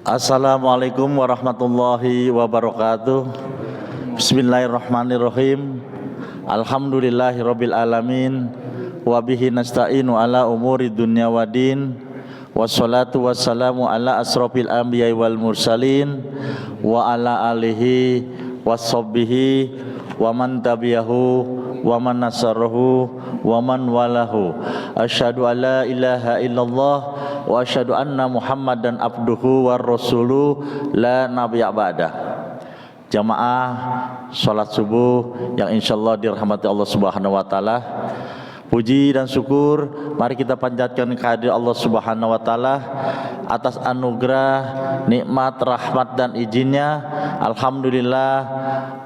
Assalamualaikum warahmatullahi wabarakatuh. Bismillahirrahmanirrahim. Alhamdulillahirabbil alamin wa bihi nasta'inu ala umuri dunya waddin. Wassalatu wassalamu ala asrofil anbiya'i wal mursalin wa ala alihi washabbihi wa man tabi'ahu wa man nasarahu wa man walahu. Asyhadu an la ilaha illallah wa asyhadu anna Muhammadan abduhu wa rasuluh la nabiyya ba'da. Jamaah salat subuh yang insyaallah dirahmati Allah Subhanahu wa taala. Puji dan syukur mari kita panjatkan kehadirat Allah Subhanahu wa taala atas anugerah, nikmat, rahmat dan izinnya. Alhamdulillah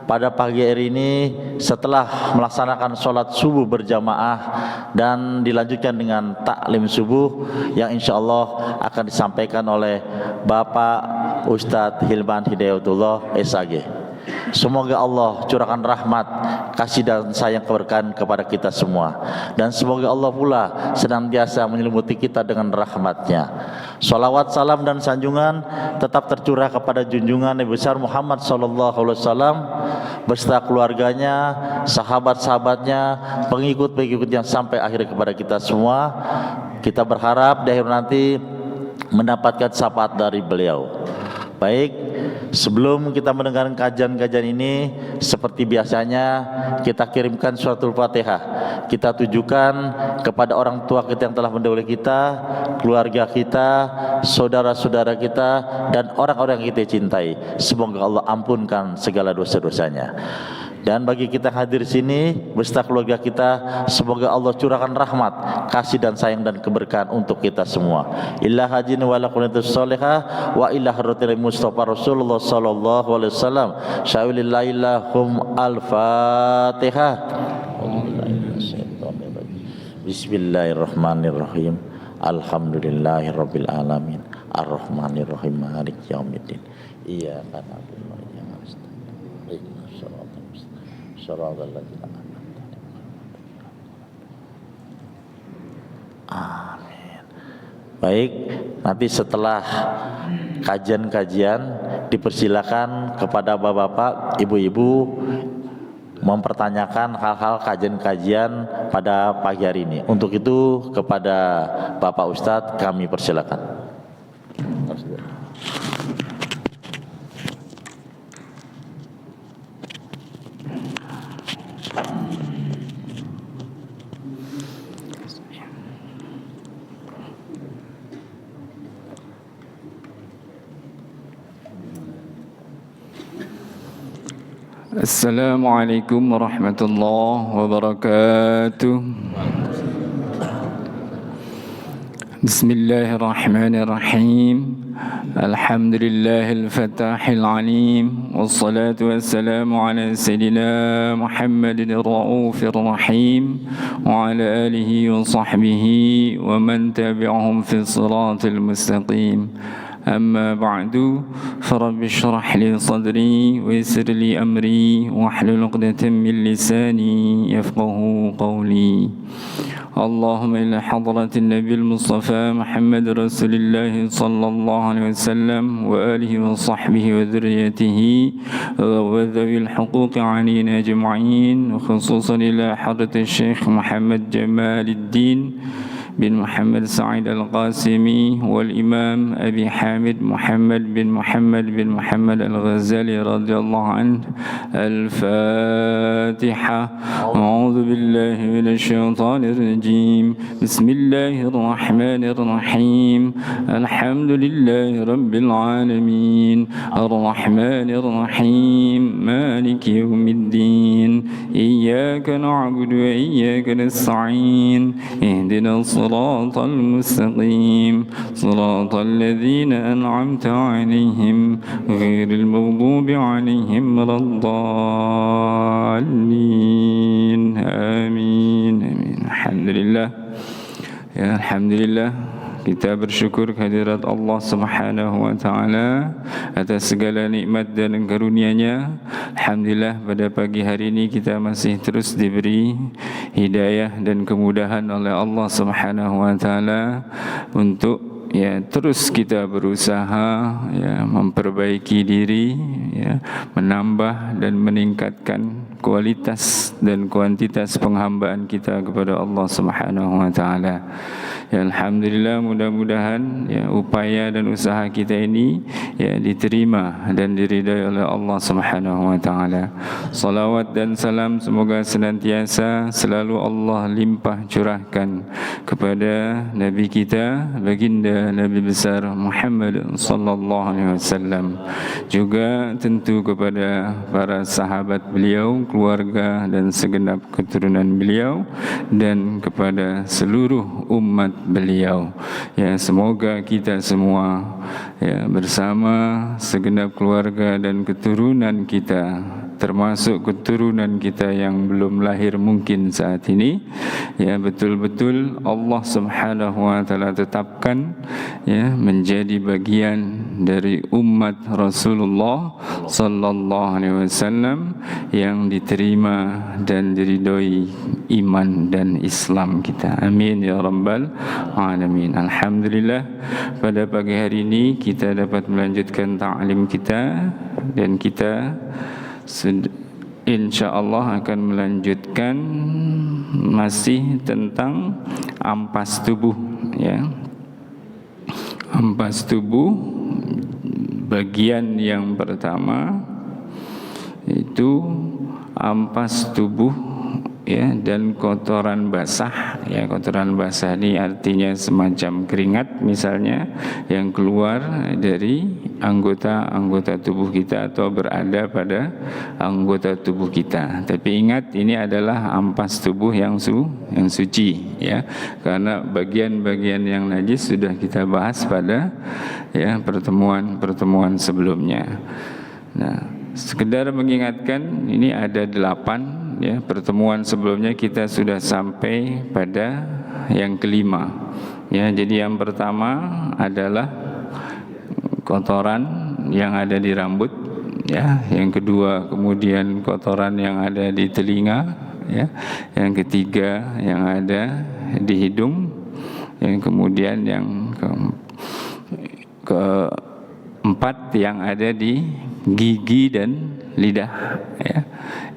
pada pagi hari ini setelah melaksanakan sholat subuh berjamaah dan dilanjutkan dengan taklim subuh yang insyaallah akan disampaikan oleh Bapak Ustadz Hilman Hidayatullah SAG. Semoga Allah curahkan rahmat, kasih dan sayang keberkahan kepada kita semua. Dan semoga Allah pula senantiasa menyelimuti kita dengan rahmatnya. Salawat, salam dan sanjungan tetap tercurah kepada junjungan Nabi besar Muhammad SAW beserta keluarganya, sahabat-sahabatnya, pengikut-pengikut yang sampai akhir kepada kita semua. Kita berharap di akhir nanti mendapatkan syafaat dari beliau. Baik, sebelum kita mendengarkan kajian-kajian ini, seperti biasanya kita kirimkan suratul Fatihah. Kita tujukan kepada orang tua kita yang telah mendahului kita, keluarga kita, saudara-saudara kita, dan orang-orang yang kita cintai. Semoga Allah ampunkan segala dosa-dosanya. Dan bagi kita yang hadir sini beserta keluarga kita, semoga Allah curahkan rahmat, kasih dan sayang dan keberkahan untuk kita semua. Illa hajin wa laqunatus sholihah wa illa harratil Mustafa Rasulullah sallallahu alaihi wasallam. Sya'ulillahillahum al-Fatihah. Bismillahirrahmanirrahim. Alhamdulillahirabbil alamin. Arrahmanirrahim. Maliki yaumiddin. Iyyaka na'budu wa iyyaka nasta'in. Amin. Baik, nanti setelah kajian-kajian dipersilakan kepada bapak-bapak, ibu-ibu mempertanyakan hal-hal kajian-kajian pada pagi hari ini. Untuk itu kepada Bapak Ustadz kami persilakan. Assalamualaikum warahmatullahi wabarakatuh. Bismillahirrahmanirrahim. Alhamdulillahil fatahil alim. Wassalatu wassalamu ala sayyidina Muhammadin ar-ra'ufir rahim wa ala alihi wa sahbihi wa man tabi'ahum fi siratil mustaqim. أما بعد فرب اشرح لي صدري ويسر لي أمري واحلل عقدة من لساني يفقه قولي. اللهم إلى حضرة النبي المصطفى محمد رسول الله صلى الله عليه وسلم وآله وصحبه وذريته وذوي الحقوق علينا أجمعين، وخصوصا إلى حضرة الشيخ محمد جمال الدين بن محمد سعيد القاسمي والإمام أبي حامد محمد بن محمد الغزالي رضي الله عنه. الفاتحة. أعوذ بالله من الشيطان الرجيم. بسم الله الرحمن الرحيم. الحمد لله رب العالمين الرحمن الرحيم مالك يوم الدين. إياك نعبد وإياك نستعين. اهدنا الصراط المستقيم صراط الذين أنعمت عليهم غير المغضوب عليهم ولا الضالين. آمين آمين. Alhamdulillah. Ya, alhamdulillah. Kita bersyukur kehadirat Allah Subhanahu wa taala atas segala nikmat dan karunia-Nya. Alhamdulillah pada pagi hari ini kita masih terus diberi hidayah dan kemudahan oleh Allah Subhanahu wa taala untuk ya terus kita berusaha ya memperbaiki diri, ya menambah dan meningkatkan kualitas dan kuantitas penghambaan kita kepada Allah Subhanahu wa taala. Ya alhamdulillah, mudah-mudahan ya upaya dan usaha kita ini ya diterima dan diridai oleh Allah Subhanahu wa taala. Salawat dan salam semoga senantiasa selalu Allah limpah curahkan kepada Nabi kita, baginda Nabi besar Muhammad sallallahu alaihi wasallam. Juga tentu kepada para sahabat beliau, keluarga dan segenap keturunan beliau, dan kepada seluruh umat beliau. Ya, semoga kita semua ya bersama segenap keluarga dan keturunan kita, termasuk keturunan kita yang belum lahir mungkin saat ini, ya betul-betul Allah Subhanahu wa taala tetapkan ya menjadi bagian dari umat Rasulullah sallallahu alaihi wasallam yang diterima dan diridhoi iman dan Islam kita. Amin ya rabbal alamin. Alhamdulillah, pada pagi hari ini kita dapat melanjutkan ta'lim kita, dan kita insyaallah akan melanjutkan masih tentang ampas tubuh ya. Ampas tubuh bagian yang pertama itu ampas tubuh ya dan kotoran basah ya. Kotoran basah ini artinya semacam keringat misalnya yang keluar dari anggota-anggota tubuh kita atau berada pada anggota tubuh kita. Tapi ingat, ini adalah ampas tubuh yang suci ya, karena bagian-bagian yang najis sudah kita bahas pada ya pertemuan sebelumnya. Nah, sekedar mengingatkan, ini ada 8 ya. Pertemuan sebelumnya kita sudah sampai pada yang kelima ya. Jadi yang pertama adalah kotoran yang ada di rambut ya. Yang kedua kemudian kotoran yang ada di telinga ya. Yang ketiga yang ada di hidung. Yang kemudian yang keempat yang ada di gigi dan lidah ya.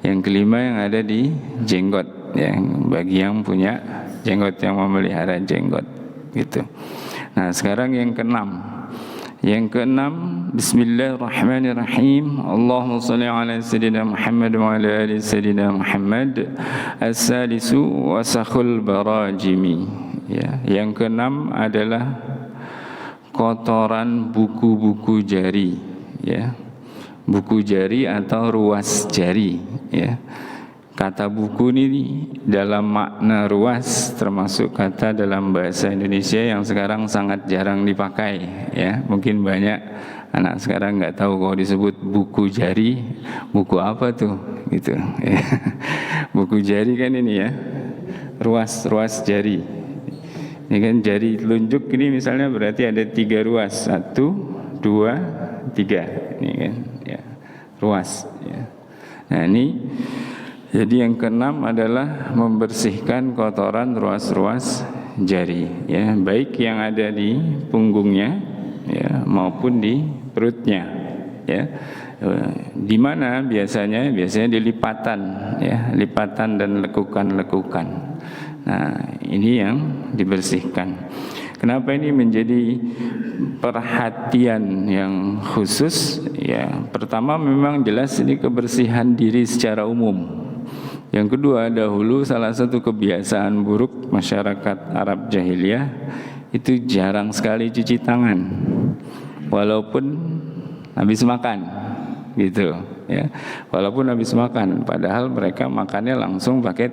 Yang kelima yang ada di jenggot, yang bagi yang punya jenggot, yang memelihara jenggot gitu. Nah, sekarang yang keenam. Yang keenam, bismillahirrahmanirrahim. Allahumma shalli ala sayyidina Muhammad wa ala ali sayyidina Muhammad. As-salisu wasakhul barajimi. Ya, yang keenam adalah kotoran buku-buku jari ya. Buku jari atau ruas jari ya. Kata buku ini dalam makna ruas termasuk kata dalam bahasa Indonesia yang sekarang sangat jarang dipakai ya. Mungkin banyak anak sekarang nggak tahu kalau disebut buku jari, buku apa tuh gitu ya. Buku jari kan ini ya, ruas jari. Ini kan jari telunjuk ini misalnya berarti ada 3 ruas, 1, 2, 3 ini kan ya, ruas ya. Nah ini jadi yang keenam adalah membersihkan kotoran ruas-ruas jari ya, baik yang ada di punggungnya ya maupun di perutnya ya. Di mana biasanya di lipatan ya, lipatan dan lekukan-lekukan. Nah ini yang dibersihkan. Kenapa ini menjadi perhatian yang khusus ya? Pertama, memang jelas ini kebersihan diri secara umum. Yang kedua, dahulu salah satu kebiasaan buruk masyarakat Arab jahiliyah itu jarang sekali cuci tangan walaupun habis makan gitu ya. Walaupun habis makan, padahal mereka makannya langsung pakai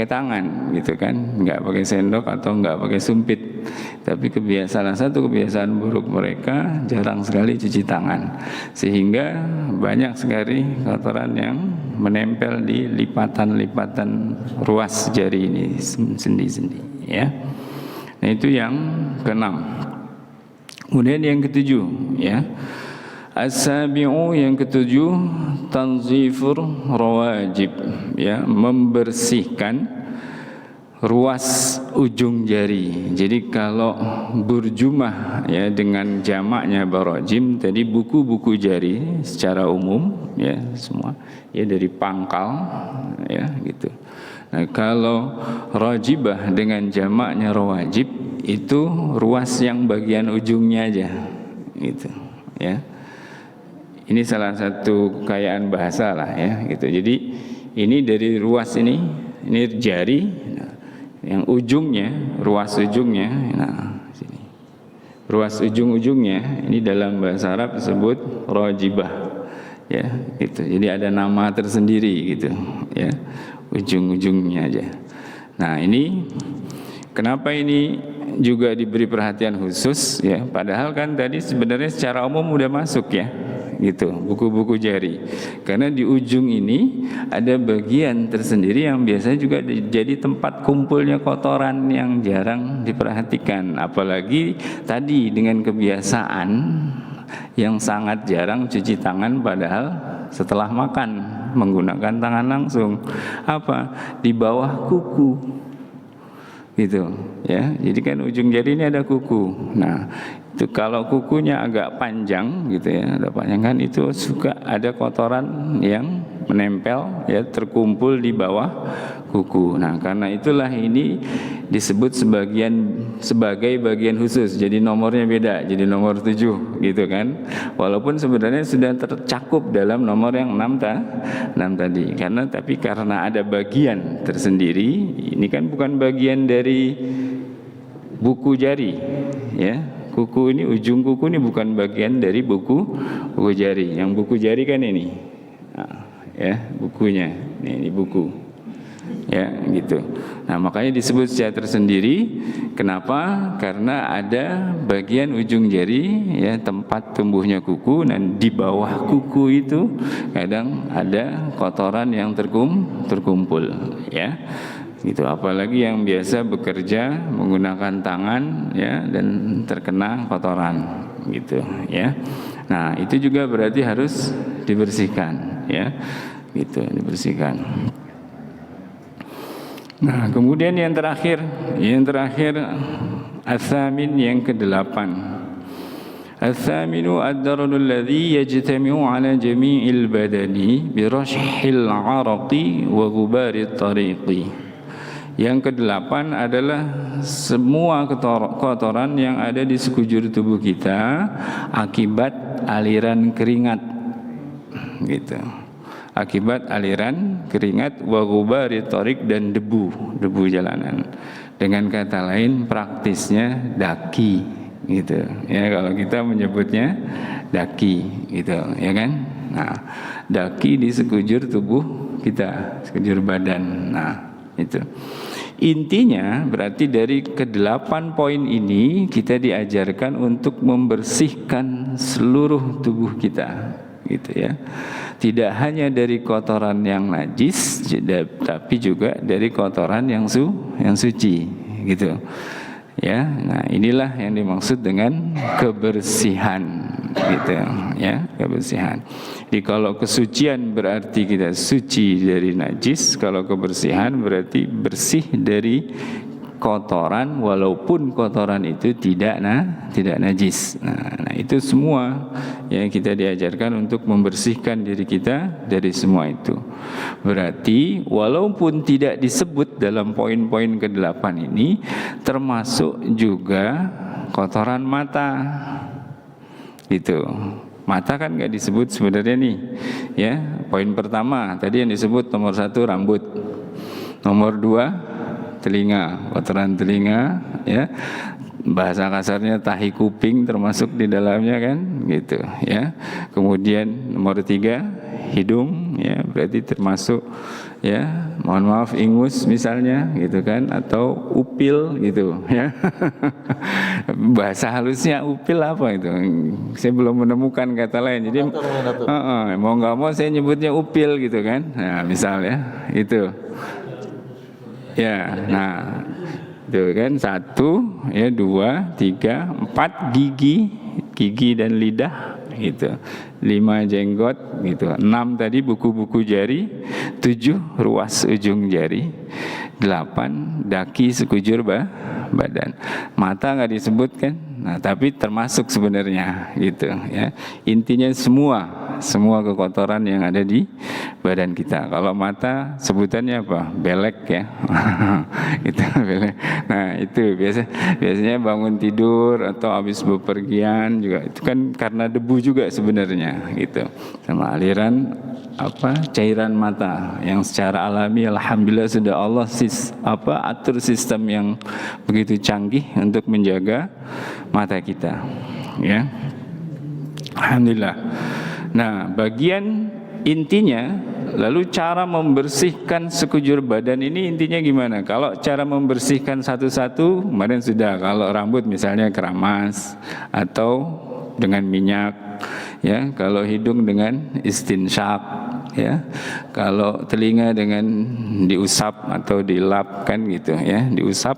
tangan gitu kan, nggak pakai sendok atau nggak pakai sumpit. Tapi salah satu kebiasaan buruk mereka jarang sekali cuci tangan, sehingga banyak sekali kotoran yang menempel di lipatan-lipatan ruas jari ini, sendi-sendi ya. Nah itu yang keenam. Kemudian yang ketujuh ya, as-sabi'u, yang ketujuh, tanzifur rawajib ya, membersihkan ruas ujung jari. Jadi kalau burjumah ya dengan jamaknya barajim tadi buku-buku jari secara umum ya semua ya dari pangkal ya gitu. Nah, kalau rajibah dengan jamaknya rawajib itu ruas yang bagian ujungnya aja gitu ya. Ini salah satu kekayaan bahasa lah ya gitu. Jadi ini dari ruas ini jari. Yang ujungnya, ruas ujungnya, nah sini. Ruas ujung-ujungnya ini dalam bahasa Arab disebut rajibah. Ya, gitu. Jadi ada nama tersendiri gitu, ya. Ujung-ujungnya aja. Nah, ini kenapa ini juga diberi perhatian khusus ya? Padahal kan tadi sebenarnya secara umum udah masuk ya. Gitu, buku-buku jari. Karena di ujung ini ada bagian tersendiri yang biasanya juga jadi tempat kumpulnya kotoran yang jarang diperhatikan. Apalagi tadi dengan kebiasaan yang sangat jarang cuci tangan padahal setelah makan menggunakan tangan langsung. Apa? Di bawah kuku. Gitu ya. Jadi kan ujung jari ini ada kuku. Nah, itu kalau kukunya agak panjang gitu ya, ada panjang kan itu suka ada kotoran yang menempel ya terkumpul di bawah kuku. Nah, karena itulah ini disebut sebagai bagian khusus. Jadi nomornya beda, jadi nomor 7 gitu kan. Walaupun sebenarnya sudah tercakup dalam nomor yang 6 tadi. Karena ada bagian tersendiri, ini kan bukan bagian dari buku jari ya. Kuku ini, ujung kuku ini bukan bagian dari buku jari. Yang buku jari kan ini. Nah, ya, bukunya. Ini buku. Ya, gitu. Nah, makanya disebut secara tersendiri. Kenapa? Karena ada bagian ujung jari ya, tempat tumbuhnya kuku, dan di bawah kuku itu kadang ada kotoran yang terkumpul, ya. Gitu, apalagi yang biasa bekerja menggunakan tangan ya dan terkena kotoran gitu ya. Nah, itu juga berarti harus dibersihkan ya. Gitu, dibersihkan. Nah, kemudian yang terakhir as-samin yang ke-8. As-saminu ad-darul ladzi yajtami'u 'ala jami'il badani bi rashhil 'araqi wa ghubarit tariqi. Yang ke-8 adalah semua kotoran yang ada di sekujur tubuh kita akibat aliran keringat gitu. Akibat aliran keringat wa ghubari thariq dan debu jalanan. Dengan kata lain praktisnya daki gitu. Ya, kalau kita menyebutnya daki gitu, ya kan? Nah, daki di sekujur tubuh kita, sekujur badan. Nah, itu. Intinya berarti dari ke-8 poin ini kita diajarkan untuk membersihkan seluruh tubuh kita, gitu ya. Tidak hanya dari kotoran yang najis, tapi juga dari kotoran yang suci, gitu. Ya, nah inilah yang dimaksud dengan kebersihan, gitu ya, kebersihan. Jadi kalau kesucian berarti kita suci dari najis, kalau kebersihan berarti bersih dari kotoran walaupun kotoran itu tidak najis. Nah, itu semua yang kita diajarkan untuk membersihkan diri kita dari semua itu. Berarti walaupun tidak disebut dalam poin-poin ke-8 ini, termasuk juga kotoran mata. Gitu. Mata kan nggak disebut sebenarnya nih, ya. Poin pertama tadi yang disebut nomor 1 rambut, nomor 2 telinga, kotoran telinga, ya. Bahasa kasarnya tahi kuping termasuk di dalamnya kan, gitu, ya. Kemudian nomor 3 hidung, ya, berarti termasuk, ya, mohon maaf ingus misalnya, gitu kan, atau upil, gitu, ya. Bahasa halusnya upil apa itu? Saya belum menemukan kata lain. Jadi mau nggak mau saya nyebutnya upil, gitu kan. Nah, misalnya itu. Ya, nah, itu kan 1, ya, 2, 3, 4 gigi dan lidah, gitu. 5 jenggot gitu. 6 tadi buku-buku jari, 7 ruas ujung jari, 8 daki sekujur badan. Mata nggak disebutkan, nah tapi termasuk sebenarnya gitu ya. Intinya semua kekotoran yang ada di badan kita. Kalau mata sebutannya apa? Belek ya. Itu belek. Nah, itu biasanya bangun tidur atau habis bepergian juga itu kan karena debu juga sebenarnya gitu. Sama aliran cairan mata yang secara alami alhamdulillah sudah Allah atur sistem yang begitu canggih untuk menjaga mata kita ya. Alhamdulillah. Nah, bagian intinya lalu cara membersihkan sekujur badan ini intinya gimana? Kalau cara membersihkan satu-satu kemarin sudah, kalau rambut misalnya keramas atau dengan minyak ya, kalau hidung dengan istinsyak ya, kalau telinga dengan diusap atau dilap kan gitu ya, diusap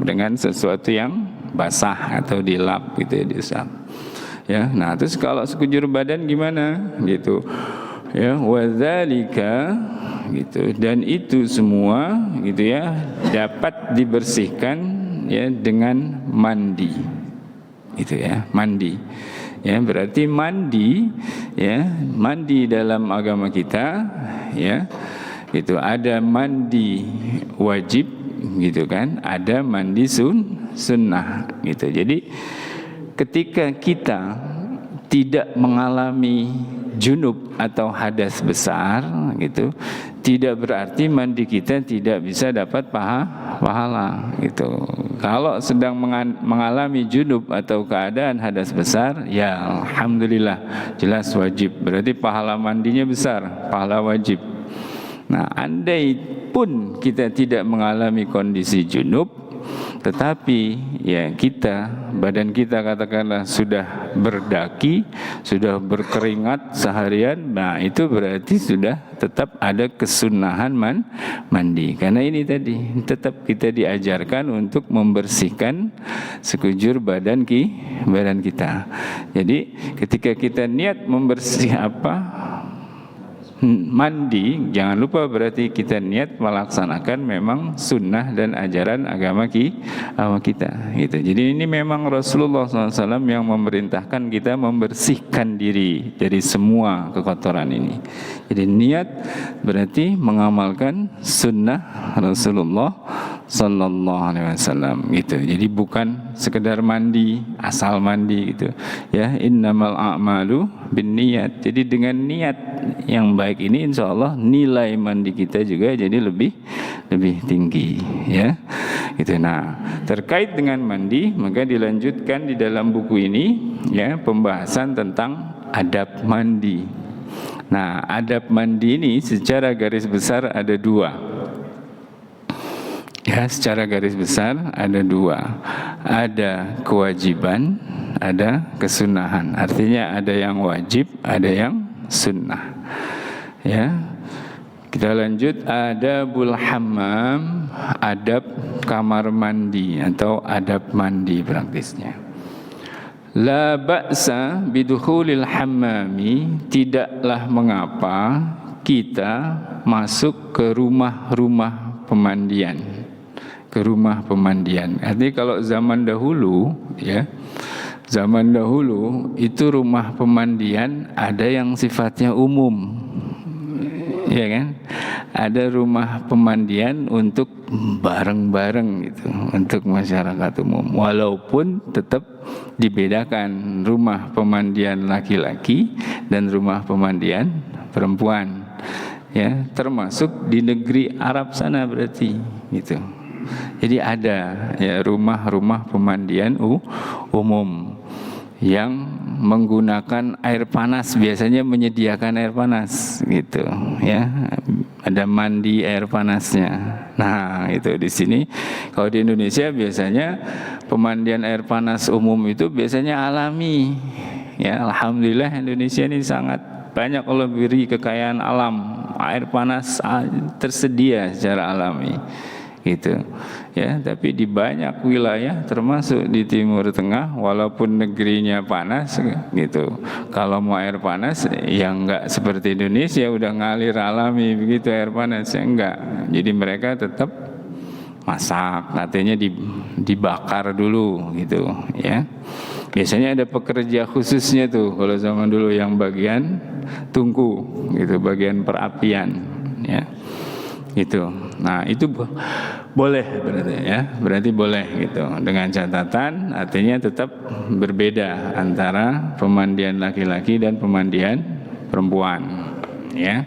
dengan sesuatu yang basah atau dilap gitu ya, diusap ya. Nah, terus kalau sekujur badan gimana gitu ya, wadzalika gitu, dan itu semua gitu ya dapat dibersihkan ya dengan mandi gitu ya, mandi ya, berarti mandi ya, mandi dalam agama kita ya itu ada mandi wajib gitu kan, ada mandi sunnah gitu. Jadi ketika kita tidak mengalami junub atau hadas besar gitu, tidak berarti mandi kita tidak bisa dapat pahala gitu. Kalau sedang mengalami junub atau keadaan hadas besar, ya alhamdulillah jelas wajib, berarti pahala mandinya besar, pahala wajib. Nah, andai pun kita tidak mengalami kondisi junub, tetapi ya badan kita katakanlah sudah berdaki, sudah berkeringat seharian, nah itu berarti sudah tetap ada kesunahan mandi. Karena ini tadi tetap kita diajarkan untuk membersihkan sekujur badan kita. Jadi ketika kita niat mandi, jangan lupa berarti kita niat melaksanakan memang sunnah dan ajaran agama kita gitu. Jadi ini memang Rasulullah SAW yang memerintahkan kita membersihkan diri dari semua kekotoran ini. Jadi niat berarti mengamalkan sunnah Rasulullah Sallallahu Alaihi Wasallam gitu. Jadi bukan sekedar mandi, asal mandi gitu ya. Innamal a'malu binniyat. Jadi dengan niat yang baik ini insya Allah nilai mandi kita juga jadi lebih tinggi ya gitu. Nah, terkait dengan mandi maka dilanjutkan di dalam buku ini ya pembahasan tentang adab mandi. Nah, adab mandi ini secara garis besar ada 2 ya, secara garis besar ada 2, ada kewajiban, ada kesunahan. Artinya ada yang wajib, ada yang sunnah ya. Kita lanjut, adabul hammam, adab kamar mandi atau adab mandi praktisnya. La ba'sa bidukhulil hammami, tidaklah mengapa kita masuk ke rumah-rumah pemandian. Ke rumah pemandian. Artinya kalau zaman dahulu ya, zaman dahulu itu rumah pemandian ada yang sifatnya umum. Ya kan? Ada rumah pemandian untuk bareng-bareng gitu, untuk masyarakat umum. Walaupun tetap dibedakan rumah pemandian laki-laki dan rumah pemandian perempuan. Ya, termasuk di negeri Arab sana berarti gitu. Jadi ada ya rumah-rumah pemandian umum yang menggunakan air panas, biasanya menyediakan air panas gitu ya. Ada mandi air panasnya. Nah, itu di sini kalau di Indonesia biasanya pemandian air panas umum itu biasanya alami. Ya, alhamdulillah Indonesia ini sangat banyak Allah beri kekayaan alam. Air panas tersedia secara alami. gitu ya. Tapi di banyak wilayah termasuk di Timur Tengah, walaupun negerinya panas gitu, kalau mau air panas ya enggak seperti Indonesia udah ngalir alami begitu air panas ya, enggak. Jadi mereka tetap masak, artinya dibakar dulu gitu ya. Biasanya ada pekerja khususnya tuh kalau zaman dulu yang bagian tungku gitu, bagian perapian ya gitu. Nah itu boleh berarti ya, berarti boleh gitu, dengan catatan artinya tetap berbeda antara pemandian laki-laki dan pemandian perempuan ya.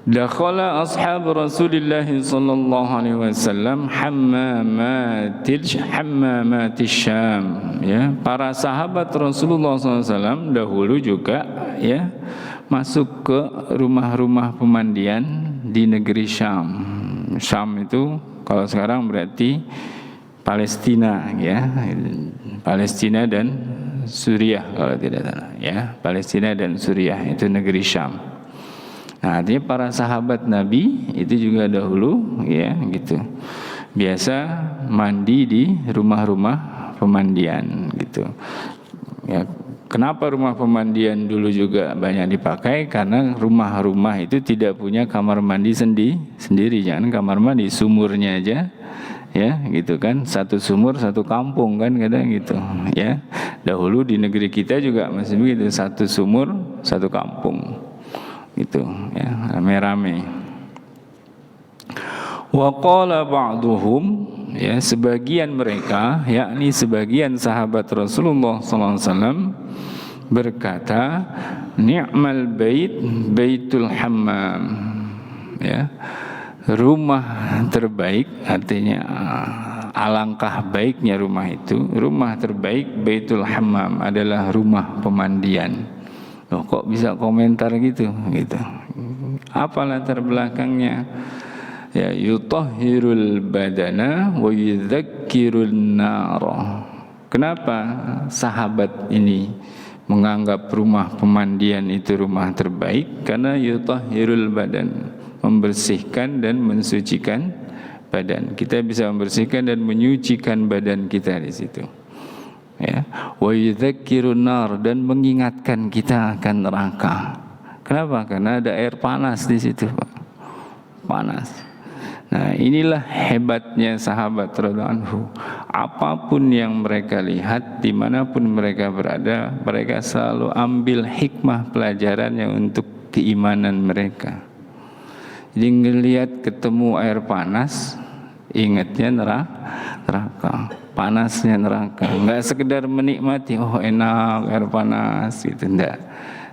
Dakhala ashab Rasulillah sallallahu alaihi wasallam hammamatis Syam ya. Para sahabat Rasulullah SAW dahulu juga ya masuk ke rumah-rumah pemandian di negeri Syam. Syam itu kalau sekarang berarti Palestina ya. Palestina dan Suriah kalau tidak salah ya. Palestina dan Suriah itu negeri Syam. Nah, artinya para sahabat Nabi itu juga dahulu ya gitu. Biasa mandi di rumah-rumah pemandian gitu. Ya, kenapa rumah pemandian dulu juga banyak dipakai? Karena rumah-rumah itu tidak punya kamar mandi sendiri, jangan kamar mandi, sumurnya aja ya gitu kan, satu sumur satu kampung kan kadang gitu ya. Dahulu di negeri kita juga masih begitu, satu sumur satu kampung gitu ya, rame-rame. Wa qala ba'duhum ya, sebagian mereka yakni sebagian sahabat Rasulullah SAW berkata, ni'mal bait baitul hammam ya, rumah terbaik, artinya alangkah baiknya rumah itu, rumah terbaik baitul hammam adalah rumah pemandian. Loh, kok bisa komentar gitu? Apa latar belakangnya? Ya, yutahhirul badana wa yudzakkirun nara. Kenapa sahabat ini menganggap rumah pemandian itu rumah terbaik? Karena yutahhirul badan, membersihkan dan mensucikan badan. Kita bisa membersihkan dan menyucikan badan kita di situ. Ya, wa yudzakkirun nar, dan mengingatkan kita akan neraka. Kenapa? Karena ada air panas di situ, Pak. Panas. Nah, inilah hebatnya sahabat radhiyallahu anhu. Apapun yang mereka lihat, dimanapun mereka berada, mereka selalu ambil hikmah pelajarannya untuk keimanan mereka. Jadi ngelihat ketemu air panas, ingatnya neraka, panasnya neraka. Enggak sekedar menikmati, oh enak air panas gitu, enggak.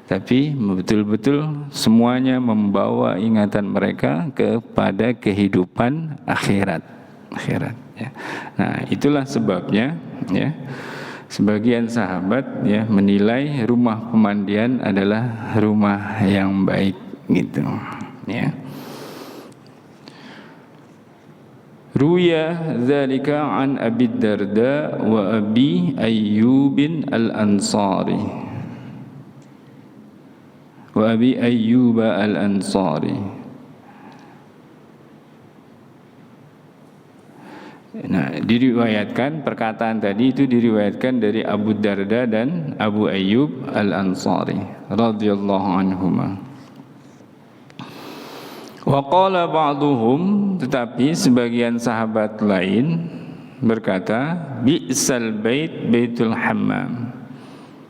Tapi betul-betul semuanya membawa ingatan mereka kepada kehidupan akhirat ya. Nah, itulah sebabnya ya, sebagian sahabat ya menilai rumah pemandian adalah rumah yang baik gitu ya. Ruya dzalika an Abi Darda wa Abi Ayyub al-Ansari. Wa Abi Ayyub al-Ansari. Nah, diriwayatkan perkataan tadi itu diriwayatkan dari Abu Darda dan Abu Ayyub al-Ansari radhiyallahu anhuma. Wa qala ba'duhum, tetapi sebagian sahabat lain berkata, bi'sal bait baitul hammam.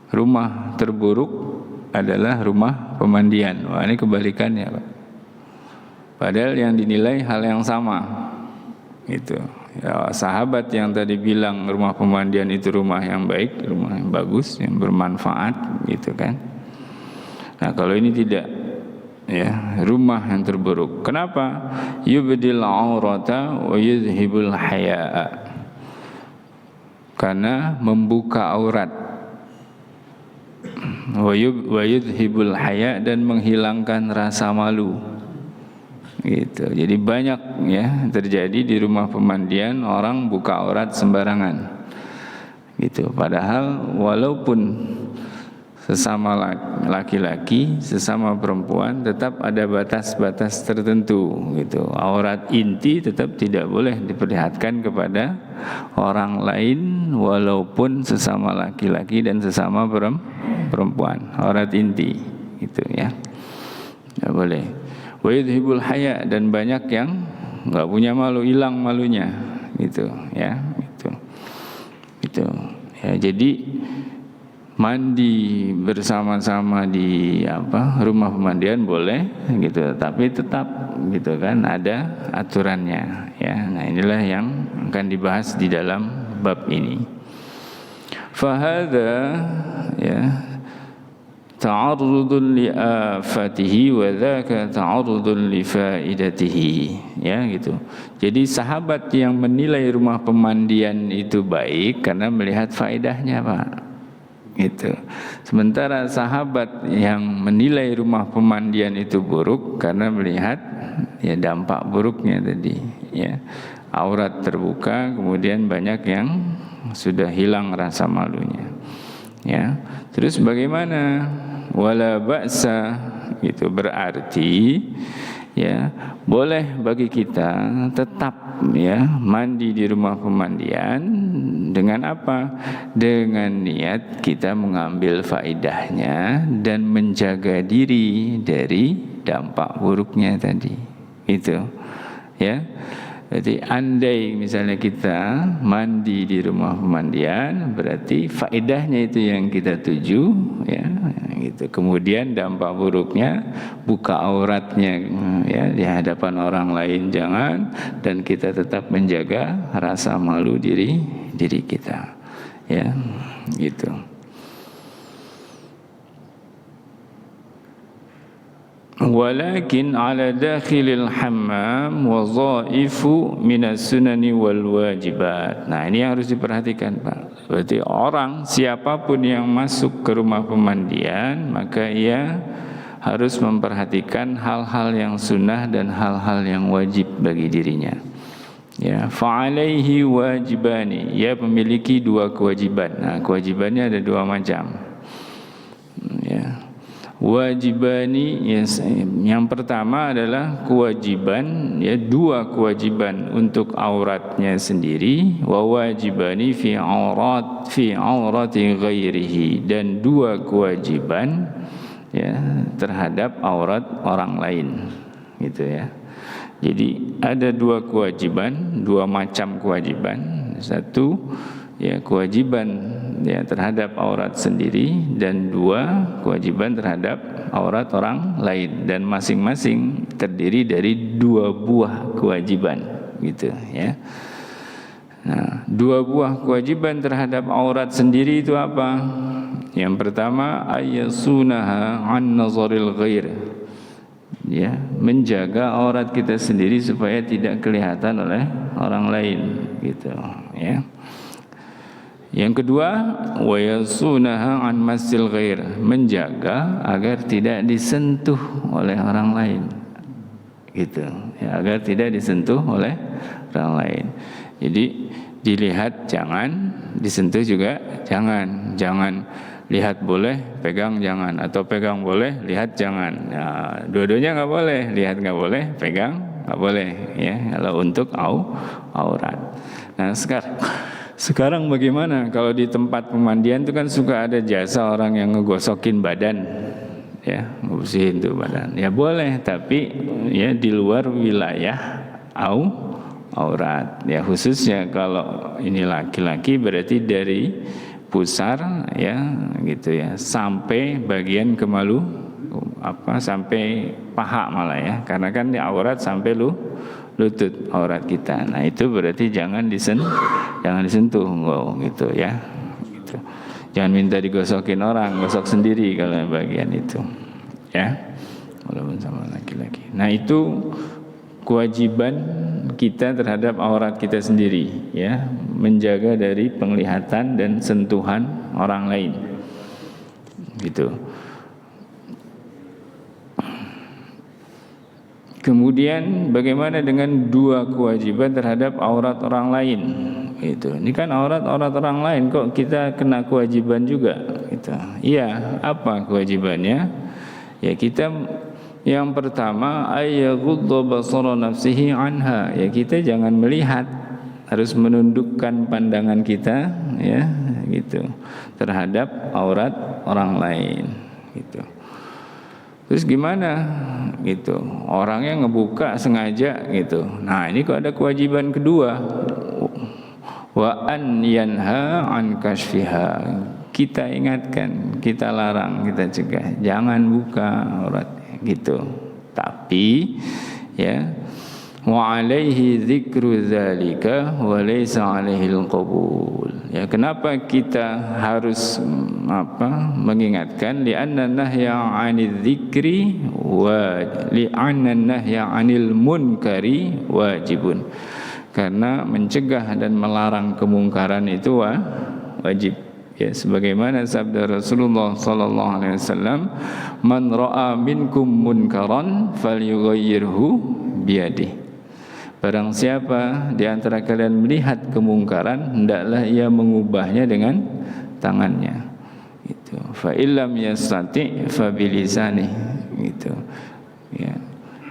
Rumah terburuk adalah rumah pemandian. Wah, ini kebalikannya, Pak. Padahal yang dinilai hal yang sama. Gitu. Ya, sahabat yang tadi bilang rumah pemandian itu rumah yang baik, rumah yang bagus, yang bermanfaat, gitu kan. Nah, kalau ini tidak, ya, rumah yang terburuk. Kenapa? Yubdil aurata wa yuzhibul haya'a. Karena membuka aurat, wa yudhibul haya, dan menghilangkan rasa malu gitu. Jadi banyak ya terjadi di rumah pemandian orang buka aurat sembarangan gitu. Padahal walaupun sesama laki-laki sesama perempuan tetap ada batas-batas tertentu gitu. Aurat inti tetap tidak boleh diperlihatkan kepada orang lain walaupun sesama laki-laki dan sesama perempuan. Aurat inti gitu ya. Tidak boleh. Wa yudhibul haya, dan banyak yang enggak punya malu, hilang malunya gitu ya, gitu. Ya, jadi mandi bersama-sama di rumah pemandian boleh gitu, tapi tetap gitu kan ada aturannya ya. Nah, inilah yang akan dibahas di dalam bab ini. Fahadha ya ta'arrudun li afatihi wa dzaka ta'arrudun li faidatihi ya gitu. Jadi sahabat yang menilai rumah pemandian itu baik karena melihat faedahnya, Pak. Gitu. Sementara sahabat yang menilai rumah pemandian itu buruk karena melihat ya dampak buruknya tadi ya. Aurat terbuka, kemudian banyak yang sudah hilang rasa malunya. Ya. Terus bagaimana? Wala ba'sa, gitu berarti ya boleh bagi kita tetap ya mandi di rumah pemandian dengan apa? Dengan niat kita mengambil faedahnya dan menjaga diri dari dampak buruknya tadi. Itu ya. Jadi andai misalnya kita mandi di rumah pemandian, berarti faedahnya itu yang kita tuju ya, gitu. Kemudian dampak buruknya buka auratnya ya di hadapan orang lain jangan, dan kita tetap menjaga rasa malu diri kita ya, gitu. Walakin ala dakhilil hammam wadhaifu minas sunani wal wajibat. Nah, ini yang harus diperhatikan, Pak. Berarti orang siapapun yang masuk ke rumah pemandian, maka ia harus memperhatikan hal-hal yang sunnah dan hal-hal yang wajib bagi dirinya. Ya, fa'alaihi wajibani. Ia memiliki dua kewajiban. Nah, kewajibannya ada dua macam. Ya. Wajibani yang pertama adalah kewajiban ya, dua kewajiban untuk auratnya sendiri, wa wajibani fi aurati ghairihi, dan dua kewajiban ya terhadap aurat orang lain gitu ya. Jadi ada dua kewajiban, dua macam kewajiban. Satu ya kewajiban ya terhadap aurat sendiri, dan dua kewajiban terhadap aurat orang lain, dan masing-masing terdiri dari dua buah kewajiban gitu ya. Nah, dua buah kewajiban terhadap aurat sendiri itu apa? Yang pertama ayyasunaha an nazaril ghair. Ya, menjaga aurat kita sendiri supaya tidak kelihatan oleh orang lain gitu ya. Yang kedua, wa yasunaha an masil ghair, menjaga agar tidak disentuh oleh orang lain. Gitu. Ya, agar tidak disentuh oleh orang lain. Jadi dilihat jangan, disentuh juga jangan. Jangan lihat boleh, pegang jangan, atau pegang boleh, lihat jangan. Nah, dua-duanya enggak boleh, lihat enggak boleh, pegang enggak boleh ya, kalau untuk aurat. Nah, sekarang bagaimana kalau di tempat pemandian itu kan suka ada jasa orang yang ngegosokin badan ya, ngebersihin tuh badan. Ya boleh, tapi ya di luar wilayah aurat. Ya khususnya kalau ini laki-laki berarti dari pusar ya gitu ya sampai bagian kemalu sampai paha malah ya. Karena kan di aurat sampai lutut aurat kita. Nah, itu berarti jangan disentuh gitu ya. Gitu. Jangan minta digosokin orang, gosok sendiri kalau bagian itu. Ya. Walaupun sama laki-laki. Nah, itu kewajiban kita terhadap aurat kita sendiri ya, menjaga dari penglihatan dan sentuhan orang lain. Gitu. Kemudian bagaimana dengan dua kewajiban terhadap aurat orang lain? Itu. Ini kan aurat orang lain, kok kita kena kewajiban juga gitu. Iya, apa kewajibannya? Ya kita yang pertama ayyaghuddu basara nafsihi anha. Ya kita jangan melihat, harus menundukkan pandangan kita ya gitu terhadap aurat orang lain gitu. Terus gimana gitu? Orangnya ngebuka sengaja gitu. Nah, ini kok ada kewajiban kedua. Wa an yanha an kashfiha. Kita ingatkan, kita larang, kita cegah, jangan buka aurat gitu. Tapi ya wa alaihi dzikru dzalika wa laysa alaihi alqabul. Ya, kenapa kita harus mengingatkan? Li'anna nahya 'anil dzikri wa li'anna nahya 'anil munkari wajibun. Karena mencegah dan melarang kemungkaran itu wajib. Ya, sebagaimana sabda Rasulullah sallallahu alaihi wasallam, "Man ra'a minkum munkaran falyughayyirhu biyadihi." Barang siapa di antara kalian melihat kemungkaran, hendaklah ia mengubahnya dengan tangannya. Gitu. Fa illam yastati fa bilisani. Gitu. Ya.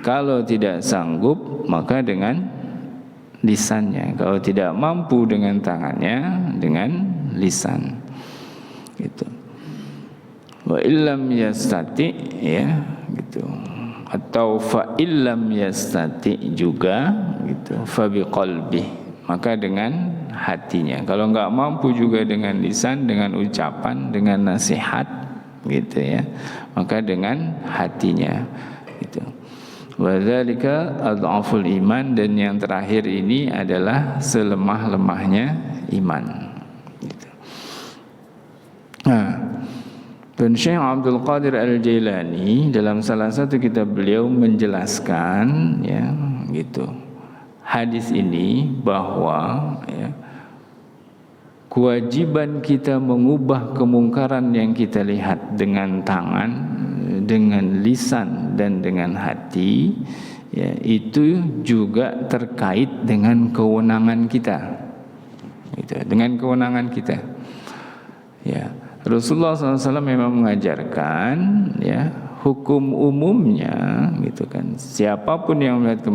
Kalau tidak sanggup, maka dengan lisannya. Kalau tidak mampu dengan tangannya, dengan lisan. Gitu. Wa illam yastati, ya, gitu. Atau fa illam yastati juga gitu, fa biqalbi, maka dengan hatinya. Kalau enggak mampu juga dengan lisan, dengan ucapan, dengan nasihat gitu ya, maka dengan hatinya gitu. Wa dzalika adhaful iman, dan yang terakhir ini adalah selemah-lemahnya iman gitu. Nah, dan Syekh Abdul Qadir Al-Jailani dalam salah satu kitab beliau menjelaskan ya gitu hadis ini, bahwa ya, kewajiban kita mengubah kemungkaran yang kita lihat dengan tangan, dengan lisan dan dengan hati ya, itu juga terkait dengan kewenangan kita gitu, dengan kewenangan kita ya. Rasulullah SAW memang mengajarkan ya, hukum umumnya gitu kan, siapapun yang melihat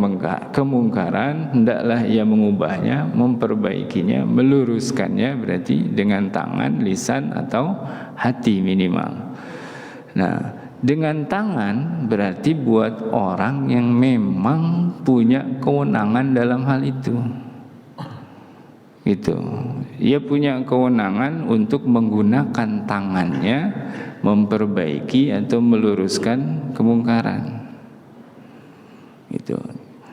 kemungkaran hendaklah ia mengubahnya, memperbaikinya, meluruskannya, berarti dengan tangan, lisan atau hati minimal. Nah, dengan tangan berarti buat orang yang memang punya kewenangan dalam hal itu. Gitu. Ia punya kewenangan untuk menggunakan tangannya memperbaiki atau meluruskan kemungkaran. Gitu.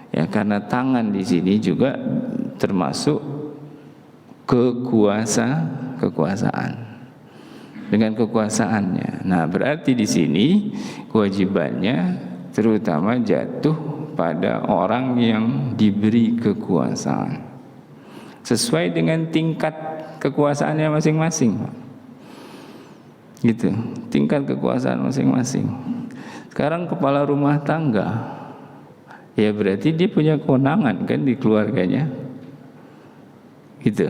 Ya, karena tangan di sini juga termasuk kekuasaan. Dengan kekuasaannya. Nah, berarti di sini kewajibannya terutama jatuh pada orang yang diberi kekuasaan. Sesuai dengan tingkat kekuasaannya masing-masing. Gitu, tingkat kekuasaan masing-masing. Sekarang kepala rumah tangga, ya berarti dia punya kewenangan kan di keluarganya. Gitu.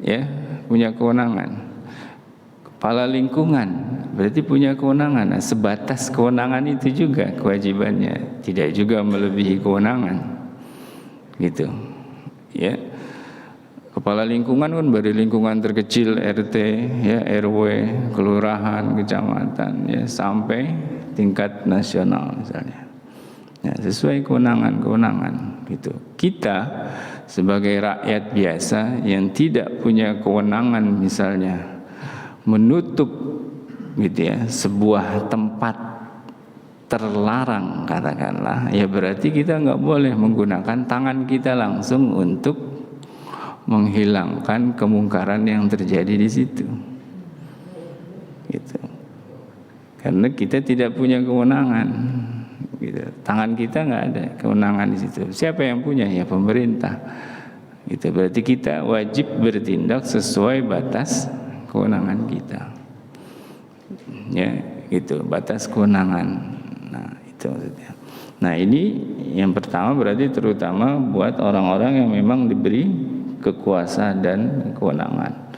Ya, punya kewenangan. Kepala lingkungan berarti punya kewenangan. Nah, sebatas kewenangan itu juga kewajibannya, tidak juga melebihi kewenangan. Gitu. Ya. Kepala lingkungan kan dari lingkungan terkecil RT, ya RW, kelurahan, kecamatan, ya sampai tingkat nasional misalnya. Ya, sesuai kewenangan gitu. Kita sebagai rakyat biasa yang tidak punya kewenangan misalnya menutup gitu ya sebuah tempat terlarang katakanlah, ya berarti kita nggak boleh menggunakan tangan kita langsung untuk menghilangkan kemungkaran yang terjadi di situ. Gitu. Karena kita tidak punya kewenangan. Gitu. Tangan kita nggak ada kewenangan di situ. Siapa yang punya? Ya pemerintah. Gitu. Berarti kita wajib bertindak sesuai batas kewenangan kita. Ya, gitu. Batas kewenangan. Nah, itu maksudnya. Nah, ini yang pertama berarti terutama buat orang-orang yang memang diberi kekuasaan dan kewenangan.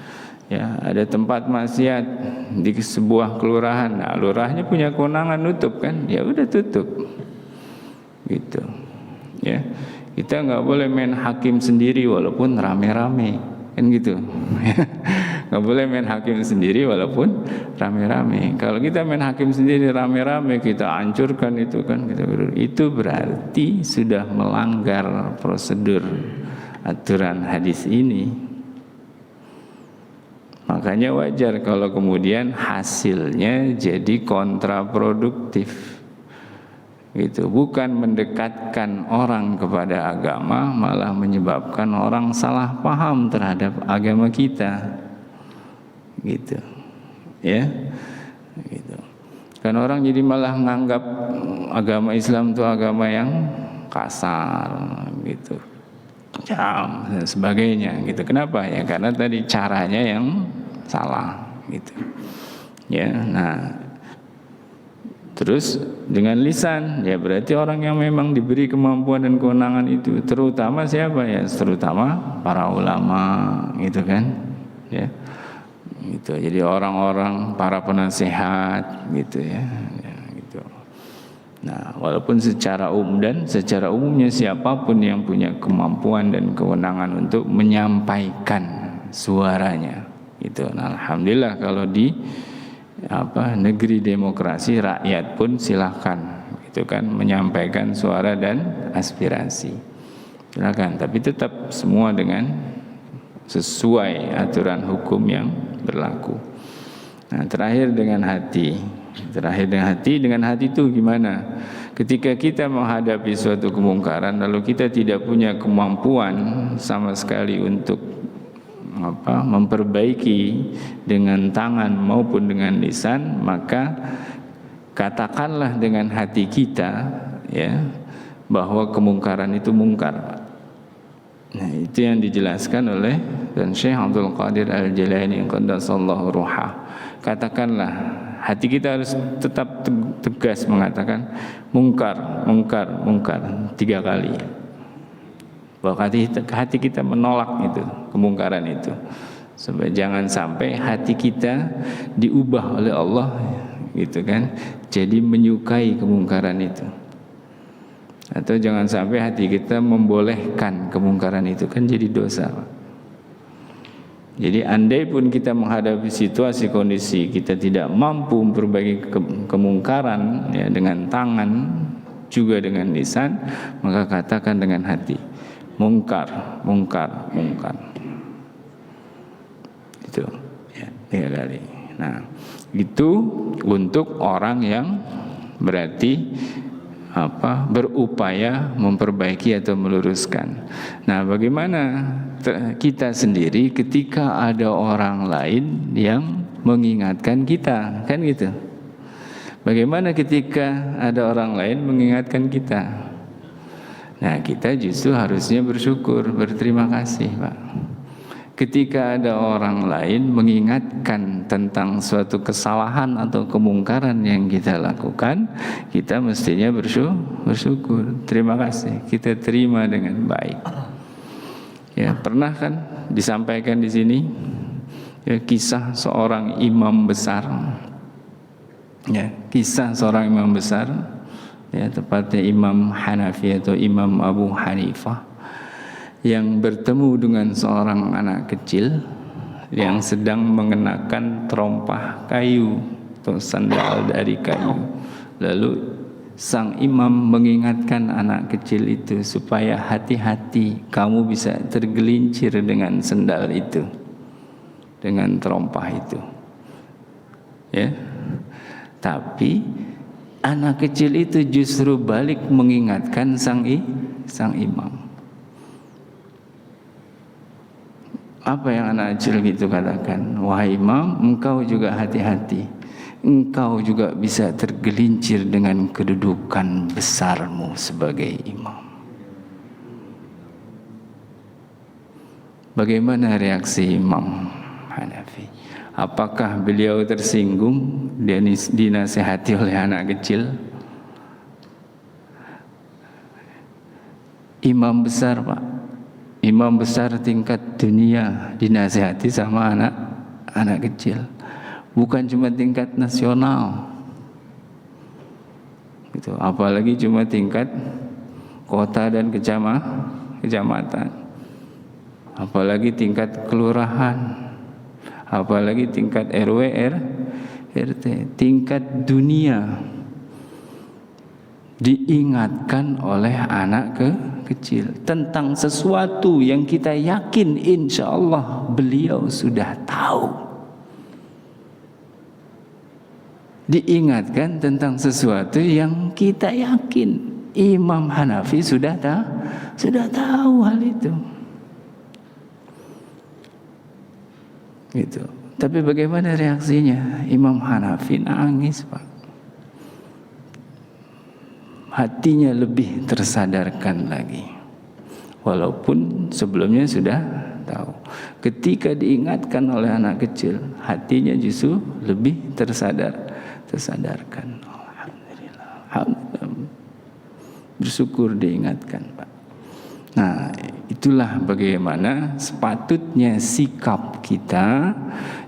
Ya, ada tempat maksiat di sebuah kelurahan, nah, lurahnya punya kewenangan nutup kan, ya udah tutup, gitu. Ya, kita nggak boleh main hakim sendiri walaupun rame-rame, kan gitu. Nggak boleh main hakim sendiri walaupun rame-rame. Kalau kita main hakim sendiri rame-rame, kita hancurkan itu kan, itu berarti sudah melanggar prosedur aturan hadis ini. Makanya wajar kalau kemudian hasilnya jadi kontraproduktif, gitu. Bukan mendekatkan orang kepada agama, malah menyebabkan orang salah paham terhadap agama kita, gitu. Ya, gitu. Kan orang jadi malah menganggap agama Islam itu agama yang kasar, gitu, kejam dan sebagainya, gitu. Kenapa? Ya karena tadi caranya yang salah, gitu. Ya, nah, terus dengan lisan, ya berarti orang yang memang diberi kemampuan dan kewenangan itu, terutama siapa ya? Terutama para ulama, gitu kan? Ya, gitu. Jadi orang-orang, para penasehat, gitu ya. Ya, gitu. Nah, walaupun secara umum dan secara umumnya siapapun yang punya kemampuan dan kewenangan untuk menyampaikan suaranya, gitu. Nah, alhamdulillah kalau di negeri demokrasi, rakyat pun silahkan, gitu kan, menyampaikan suara dan aspirasi, silakan. Tapi tetap semua dengan sesuai aturan hukum yang berlaku. Nah, terakhir dengan hati. Dengan hati itu gimana? Ketika kita menghadapi suatu kemungkaran, lalu kita tidak punya kemampuan sama sekali untuk memperbaiki dengan tangan maupun dengan lisan, maka katakanlah dengan hati kita, ya, bahwa kemungkaran itu mungkar. Nah, itu yang dijelaskan oleh dan Syekh Abdul Qadir Al-Jilani qaddasallahu ruhah. Katakanlah, hati kita harus tetap tegas mengatakan mungkar 3 kali. Bahwa hati kita menolak itu, kemungkaran itu. Supaya jangan sampai hati kita diubah oleh Allah, gitu kan, jadi menyukai kemungkaran itu. Atau jangan sampai hati kita membolehkan kemungkaran itu, kan jadi dosa. Jadi andai pun kita menghadapi situasi kondisi kita tidak mampu memperbaiki kemungkaran, ya, dengan tangan juga dengan lisan, maka katakan dengan hati mungkar. Itu ya, 3 kali. Nah, itu untuk orang yang berarti berupaya memperbaiki atau meluruskan. Nah, bagaimana kita sendiri ketika ada orang lain yang mengingatkan kita, kan gitu. Bagaimana ketika ada orang lain mengingatkan kita? Nah, kita justru harusnya bersyukur, berterima kasih, Pak. Ketika ada orang lain mengingatkan tentang suatu kesalahan atau kemungkaran yang kita lakukan, kita mestinya bersyukur, terima kasih, kita terima dengan baik. Ya, pernah kan disampaikan di sini, ya, kisah seorang imam besar. Ya, kisah seorang imam besar, ya, tepatnya Imam Hanafi atau Imam Abu Hanifah, yang bertemu dengan seorang anak kecil yang sedang mengenakan terompah kayu atau sandal dari kayu. Lalu sang imam mengingatkan anak kecil itu supaya hati-hati, kamu bisa tergelincir dengan sandal itu, dengan terompah itu, ya. Tapi anak kecil itu justru balik mengingatkan sang imam. Apa yang anak kecil itu katakan? Wahai imam, engkau juga hati-hati. Engkau juga bisa tergelincir dengan kedudukan besarmu sebagai imam. Bagaimana reaksi Imam Hanafi? Apakah beliau tersinggung dan dinasihati oleh anak kecil? Imam besar, Pak. imam besar tingkat dunia dinasihati sama anak kecil, bukan cuma tingkat nasional gitu, apalagi cuma tingkat kota dan kecamatan, apalagi tingkat kelurahan, apalagi tingkat RW RT, tingkat dunia diingatkan oleh anak kecil tentang sesuatu yang kita yakin insya Allah beliau sudah tahu. Diingatkan tentang sesuatu yang kita yakin Imam Hanafi sudah tahu hal itu. Gitu. Tapi bagaimana reaksinya? Imam Hanafi nangis, Pak. Hatinya lebih tersadarkan lagi. Walaupun sebelumnya sudah tahu. Ketika diingatkan oleh anak kecil, hatinya justru lebih tersadarkan. Alhamdulillah. Bersyukur diingatkan, Pak. Nah, itulah bagaimana sepatutnya sikap kita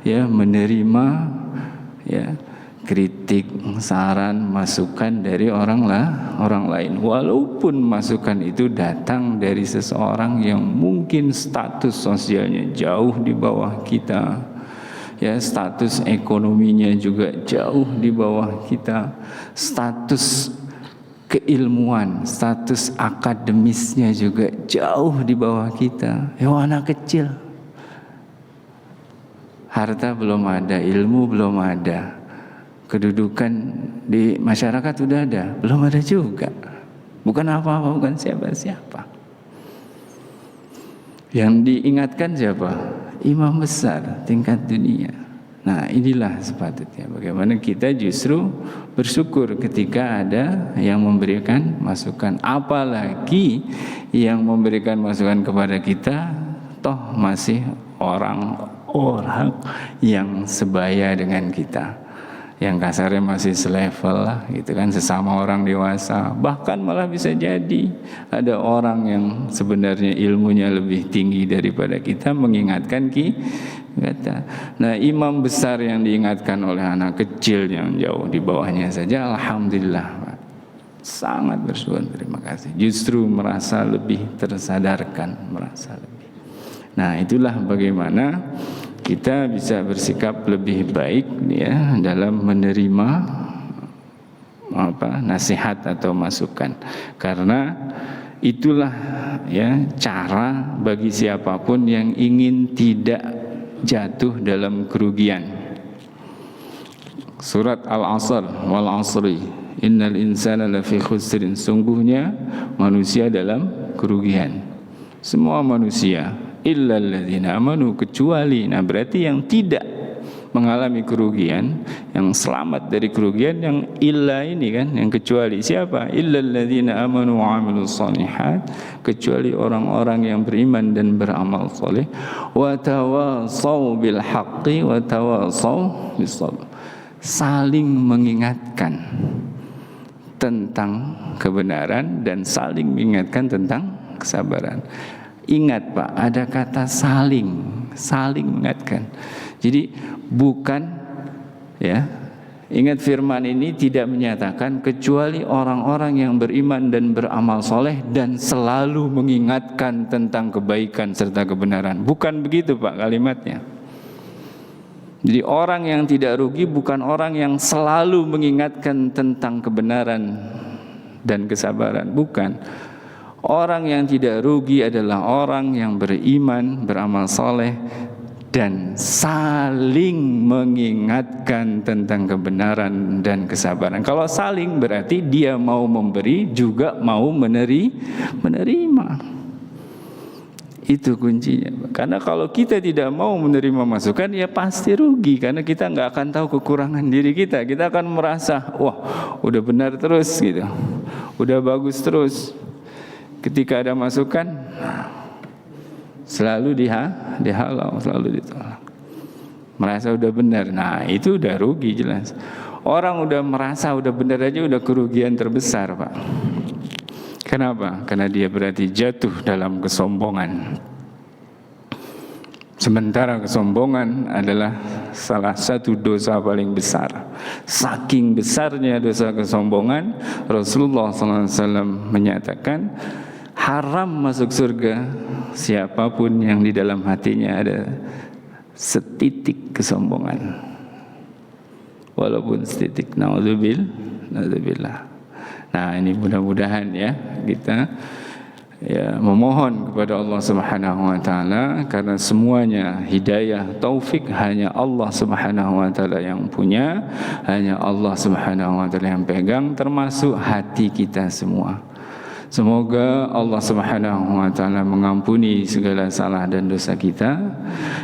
ya menerima ya kritik, saran, masukan dari orang lain, walaupun masukan itu datang dari seseorang yang mungkin status sosialnya jauh di bawah kita, ya status ekonominya juga jauh di bawah kita, status keilmuan, status akademisnya juga jauh di bawah kita. Ya anak kecil, harta belum ada, ilmu belum ada, kedudukan di masyarakat sudah ada, belum ada juga. Bukan apa-apa, bukan siapa-siapa. Yang diingatkan siapa? Imam besar tingkat dunia. Nah, inilah sepatutnya bagaimana kita justru bersyukur ketika ada yang memberikan masukan, apalagi yang memberikan masukan kepada kita toh masih orang-orang yang sebaya dengan kita, yang kasarnya masih selevel lah gitu kan, sesama orang dewasa. Bahkan malah bisa jadi ada orang yang sebenarnya ilmunya lebih tinggi daripada kita mengingatkan kata. Nah, imam besar yang diingatkan oleh anak kecil yang jauh di bawahnya saja, alhamdulillah, Pak. Sangat bersyukur, terima kasih. Justru merasa lebih tersadarkan, merasa lebih. Nah, itulah bagaimana kita bisa bersikap lebih baik ya dalam menerima nasihat atau masukan. Karena itulah ya cara bagi siapapun yang ingin tidak jatuh dalam kerugian. Surat Al-Asr, wal 'asri innal insana lafi khusrin, sungguhnya manusia dalam kerugian. Semua manusia illal ladzina amanu, kecuali, nah berarti yang tidak mengalami kerugian, yang selamat dari kerugian, yang illa ini kan, yang kecuali siapa? Illal ladzina amanu wa 'amilus shalihat, kecuali orang-orang yang beriman dan beramal saleh, wa tawassaw bil haqqi wa tawassaw bis sabr, saling mengingatkan tentang kebenaran dan saling mengingatkan tentang kesabaran. Ingat Pak, ada kata saling mengingatkan. Jadi bukan ya, ingat firman ini tidak menyatakan kecuali orang-orang yang beriman dan beramal soleh dan selalu mengingatkan tentang kebaikan serta kebenaran. Bukan begitu Pak kalimatnya. Jadi orang yang tidak rugi bukan orang yang selalu mengingatkan tentang kebenaran dan kesabaran, bukan. Orang yang tidak rugi adalah orang yang beriman, beramal soleh, dan saling mengingatkan tentang kebenaran dan kesabaran. Kalau saling berarti dia mau memberi juga mau menerima. Itu kuncinya. Karena kalau kita tidak mau menerima masukan, ya pasti rugi. Karena kita nggak akan tahu kekurangan diri kita. Kita akan merasa, wah udah benar terus gitu, udah bagus terus. Ketika ada masukan, selalu dihalau, selalu ditolak. Merasa udah benar, nah itu udah rugi jelas. Orang udah merasa udah benar aja udah kerugian terbesar Pak. Kenapa? Karena dia berarti jatuh dalam kesombongan. Sementara kesombongan adalah salah satu dosa paling besar. Saking besarnya dosa kesombongan, Rasulullah SAW menyatakan haram masuk surga siapapun yang di dalam hatinya ada setitik kesombongan. Walaupun setitik. Na'udzubillah. Nah, ini mudah-mudahan ya kita memohon kepada Allah Subhanahu wa taala, karena semuanya hidayah taufik hanya Allah Subhanahu wa taala yang punya, hanya Allah Subhanahu wa taala yang pegang, termasuk hati kita semua. Semoga Allah Subhanahu wa taala mengampuni segala salah dan dosa kita,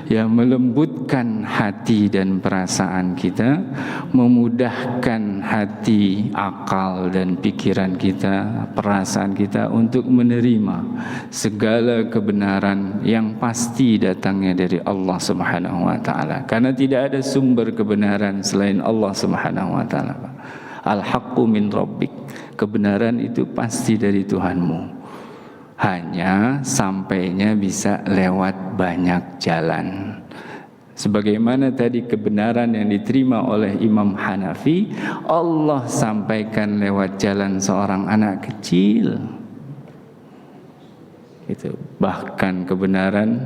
yang melembutkan hati dan perasaan kita, memudahkan hati, akal dan pikiran kita, perasaan kita untuk menerima segala kebenaran yang pasti datangnya dari Allah Subhanahu wa taala. Karena tidak ada sumber kebenaran selain Allah Subhanahu wa taala. Al-haqqu min rabbik. Kebenaran itu pasti dari Tuhanmu. Hanya sampainya bisa lewat banyak jalan. Sebagaimana tadi kebenaran yang diterima oleh Imam Hanafi, Allah sampaikan lewat jalan seorang anak kecil. Itu bahkan kebenaran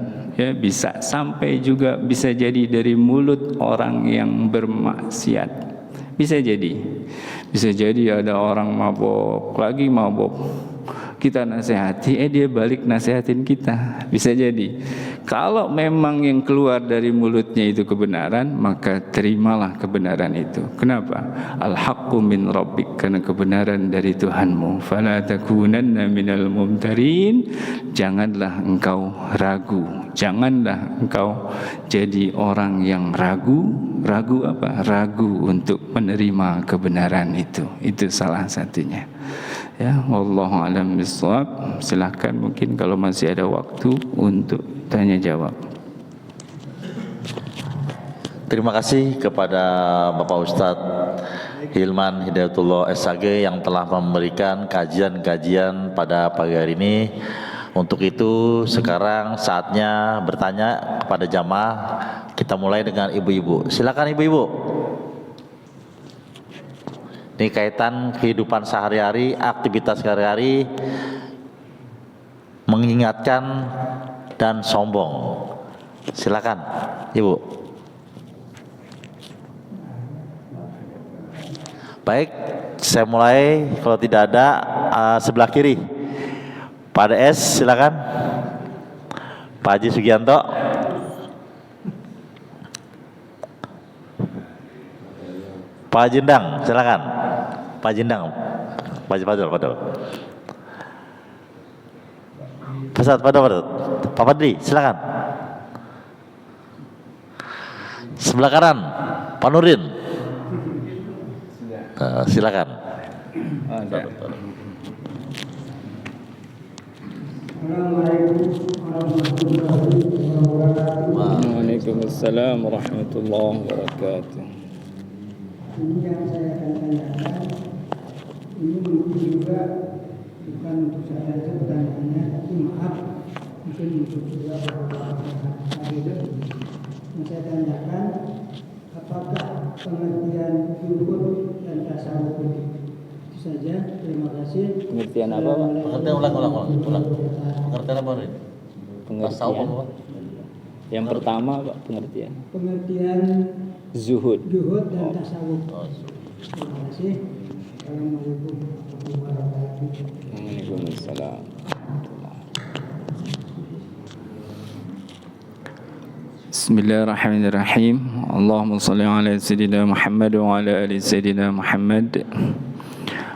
bisa sampai juga bisa jadi dari mulut orang yang bermaksiat. Bisa jadi ada orang mabok, lagi mabok, kita nasihati, dia balik nasihatin kita. Bisa jadi. Kalau memang yang keluar dari mulutnya itu kebenaran, maka terimalah kebenaran itu. Kenapa? Al-haqqu min rabbik, karena kebenaran dari Tuhanmu. Fala takunanna minal mumtarin. Janganlah engkau ragu, janganlah engkau jadi orang yang ragu. Ragu apa? Ragu untuk menerima kebenaran itu. Itu salah satunya. Ya, wallahu a'lam bishawab. Silakan mungkin kalau masih ada waktu untuk tanya jawab. Terima kasih kepada Bapak Ustadz Hilman Hidayatullah SAG yang telah memberikan kajian-kajian pada pagi hari ini. Untuk itu sekarang saatnya bertanya kepada jamaah. Kita mulai dengan ibu-ibu. Silakan ibu-ibu. Ini kaitan kehidupan sehari-hari, aktivitas sehari-hari, mengingatkan dan sombong. Silakan, Ibu. Baik, saya mulai. Kalau tidak ada, sebelah kiri. Pak DS, silakan. Pak Haji Sugianto. Pak Jendang, silakan. Pak Jendang, Pak Fadul. Fadul. Pak Fadli, silakan. Sebelah kanan, Pak Nurin. Silakan. Waalaikumsalam warahmatullahi wabarakatuh. Ini yang saya akan tanyakan, ini mungkin juga bukan untuk saya saja pertanyaannya, tapi maaf, mungkin untuk juga agenda. Yang saya tanyakan, apakah pengertian zuhud dan tasawuf itu saja? Terima kasih. Pengertian apa, Pak? Pengertian ulang. Pengertian apa ini? Pengertian. Yang pertama, Pak, pengertian. Pengertian Zuhud dan tasawuf. Terima kasih. Assalamualaikum warahmatullahi wabarakatuh. Waalaikumsalam. Bismillahirrahmanirrahim. Allahumma shalli ala sayyidina Muhammad wa ala ali sayyidina Muhammad.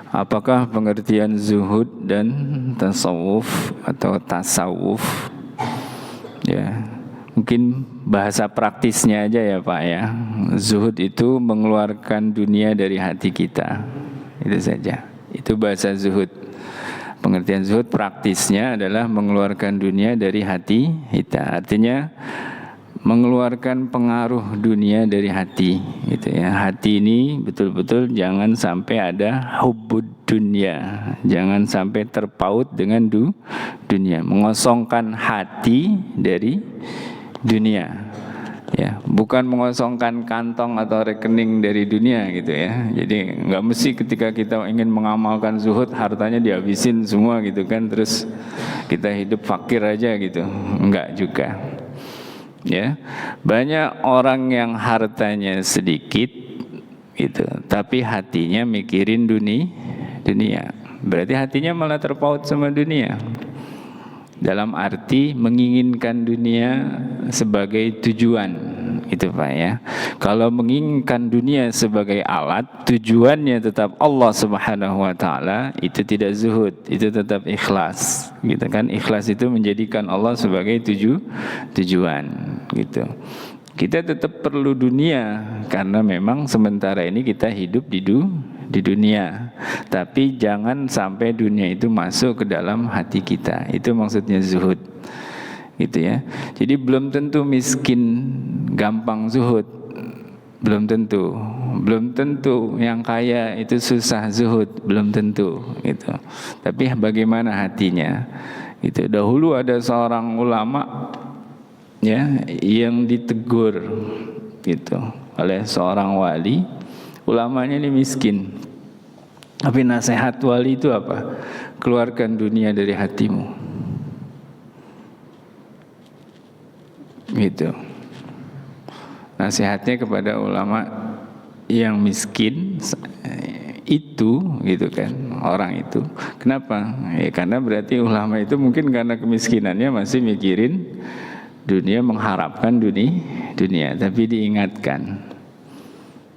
Apakah pengertian zuhud dan tasawuf atau tasawuf? Ya, mungkin bahasa praktisnya aja ya Pak ya. Zuhud itu mengeluarkan dunia dari hati kita. Itu saja. Itu bahasa zuhud. Pengertian zuhud praktisnya adalah mengeluarkan dunia dari hati kita. Artinya mengeluarkan pengaruh dunia dari hati, gitu ya. Hati ini betul-betul jangan sampai ada hubbud dunia, jangan sampai terpaut dengan dunia, mengosongkan hati dari dunia. Ya, bukan mengosongkan kantong atau rekening dari dunia gitu ya. Jadi nggak mesti ketika kita ingin mengamalkan zuhud hartanya dihabisin semua gitu kan, terus kita hidup fakir aja gitu. Enggak juga. Ya, banyak orang yang hartanya sedikit gitu, tapi hatinya mikirin dunia. Berarti hatinya malah terpaut sama dunia. Dalam arti menginginkan dunia sebagai tujuan, itu Pak ya. Kalau menginginkan dunia sebagai alat, tujuannya tetap Allah Subhanahu wa taala, itu tidak zuhud, itu tetap ikhlas. Gitu kan? Ikhlas itu menjadikan Allah sebagai tujuan, gitu. Kita tetap perlu dunia karena memang sementara ini kita hidup di dunia, tapi jangan sampai dunia itu masuk ke dalam hati kita. Itu maksudnya zuhud, gitu ya. Jadi belum tentu miskin gampang zuhud, belum tentu yang kaya itu susah zuhud, belum tentu gitu. Tapi bagaimana hatinya? Itu dahulu ada seorang ulama ya yang ditegur gitu oleh seorang wali. Ulamanya ini miskin, tapi nasihat wali itu apa? Keluarkan dunia dari hatimu, gitu. Nasihatnya kepada ulama yang miskin itu, gitu kan, orang itu. Kenapa? Ya karena berarti ulama itu mungkin karena kemiskinannya masih mikirin dunia, mengharapkan dunia, tapi diingatkan.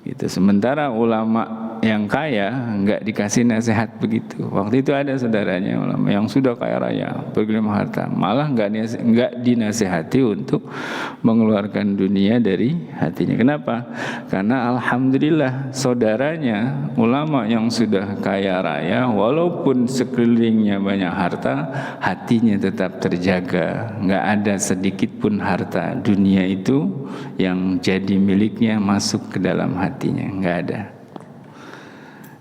Gitu. Sementara ulama yang kaya nggak dikasih nasihat begitu. Waktu itu ada saudaranya ulama yang sudah kaya raya, bergelimang harta, malah nggak dinasihati untuk mengeluarkan dunia dari hatinya. Kenapa? Karena alhamdulillah saudaranya ulama yang sudah kaya raya, walaupun sekelilingnya banyak harta, hatinya tetap terjaga. Nggak ada sedikit pun harta dunia itu yang jadi miliknya masuk ke dalam hatinya, nggak ada.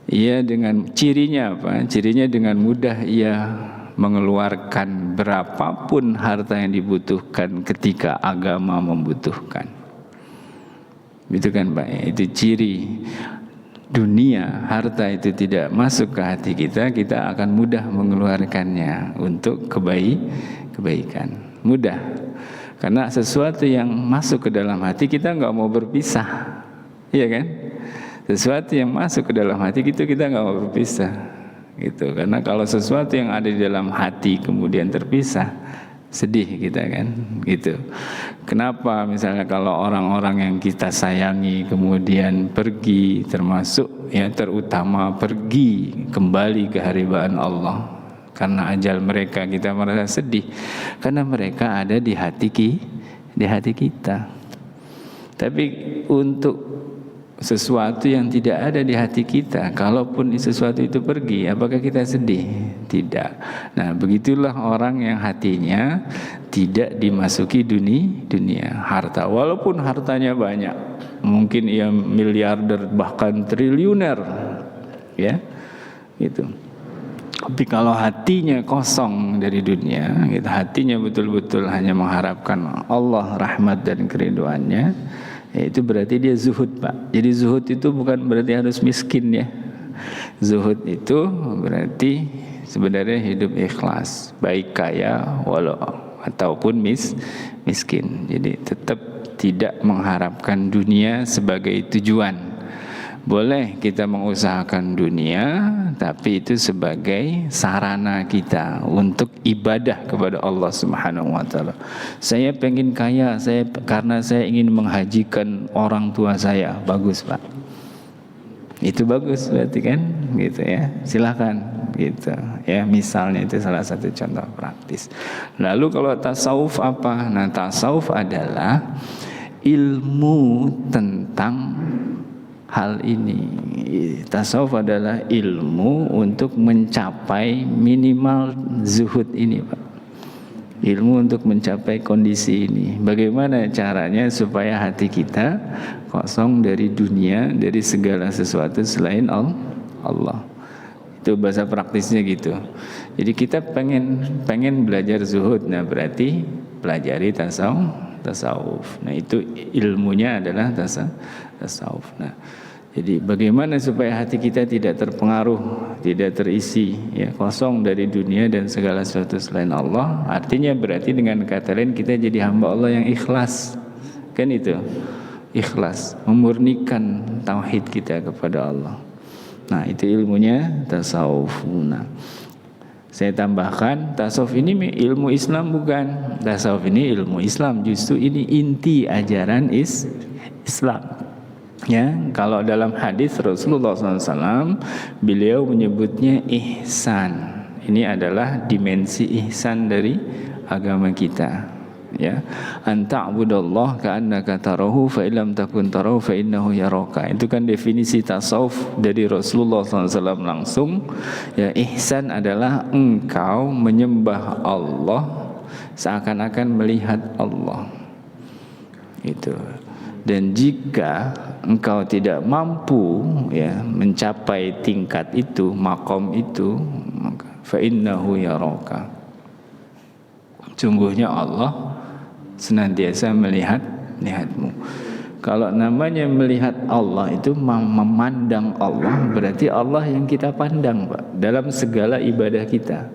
Ia dengan cirinya apa? Cirinya dengan mudah ia mengeluarkan berapapun harta yang dibutuhkan ketika agama membutuhkan. Itu kan Pak, itu ciri dunia, harta itu tidak masuk ke hati kita, kita akan mudah mengeluarkannya untuk kebaikan. Mudah. Karena sesuatu yang masuk ke dalam hati kita nggak mau berpisah, iya kan? Sesuatu yang masuk ke dalam hati kita nggak mau berpisah, gitu. Karena kalau sesuatu yang ada di dalam hati kemudian terpisah, sedih kita kan, gitu. Kenapa misalnya kalau orang-orang yang kita sayangi kemudian pergi, termasuk ya terutama pergi kembali ke harbaan Allah, karena ajal mereka kita merasa sedih, karena mereka ada di hati kita. Tapi untuk sesuatu yang tidak ada di hati kita, kalaupun sesuatu itu pergi, apakah kita sedih? Tidak. Nah, begitulah orang yang hatinya tidak dimasuki dunia, harta. Walaupun hartanya banyak, mungkin ia miliarder bahkan triliuner, ya, gitu. Tapi kalau hatinya kosong dari dunia, gitu, hatinya betul-betul hanya mengharapkan Allah, rahmat dan keriduannya, ya itu berarti dia zuhud Pak. Jadi zuhud itu bukan berarti harus miskin ya. Zuhud itu berarti sebenarnya hidup ikhlas, baik kaya ataupun miskin. Jadi tetap tidak mengharapkan dunia sebagai tujuan. Boleh kita mengusahakan dunia, tapi itu sebagai sarana kita untuk ibadah kepada Allah Subhanahu wa taala. Saya pengen kaya, karena saya ingin menghajikan orang tua saya. Bagus, Pak. Itu bagus berarti kan, gitu ya. Silakan gitu. Ya, misalnya itu salah satu contoh praktis. Lalu kalau tasawuf apa? Nah, tasawuf adalah ilmu tentang hal ini. Tasawuf adalah ilmu untuk mencapai minimal zuhud ini Pak. ilmu untuk mencapai kondisi ini. Bagaimana caranya supaya hati kita kosong dari dunia, dari segala sesuatu selain Allah. Itu bahasa praktisnya gitu. Jadi kita pengen belajar zuhud, nah berarti pelajari tasawuf. Nah itu ilmunya adalah tasawuf. Nah, jadi bagaimana supaya hati kita tidak terpengaruh, tidak terisi, ya, kosong dari dunia dan segala sesuatu selain Allah. Artinya berarti dengan kata lain kita jadi hamba Allah yang ikhlas. Kan itu, ikhlas, memurnikan tauhid kita kepada Allah. Nah itu ilmunya tasawuf. Nah, saya tambahkan, tasawuf ini ilmu Islam bukan. Tasawuf ini ilmu Islam, justru ini inti ajaran Islam. Ya, kalau dalam hadis Rasulullah SAW, beliau menyebutnya ihsan. Ini adalah dimensi ihsan dari agama kita. Ya, anta'budallah ka'annaka tarahu fa illam takun tarahu fa innahu yaraka. Itu kan definisi tasawuf dari Rasulullah SAW langsung. Ya, ihsan adalah engkau menyembah Allah seakan-akan melihat Allah. Itu. Dan jika engkau tidak mampu, ya, mencapai tingkat itu, makom itu, maka fa innahu yaraka. Sungguhnya Allah senantiasa melihatmu. Kalau namanya melihat Allah itu memandang Allah, berarti Allah yang kita pandang, Pak, dalam segala ibadah kita.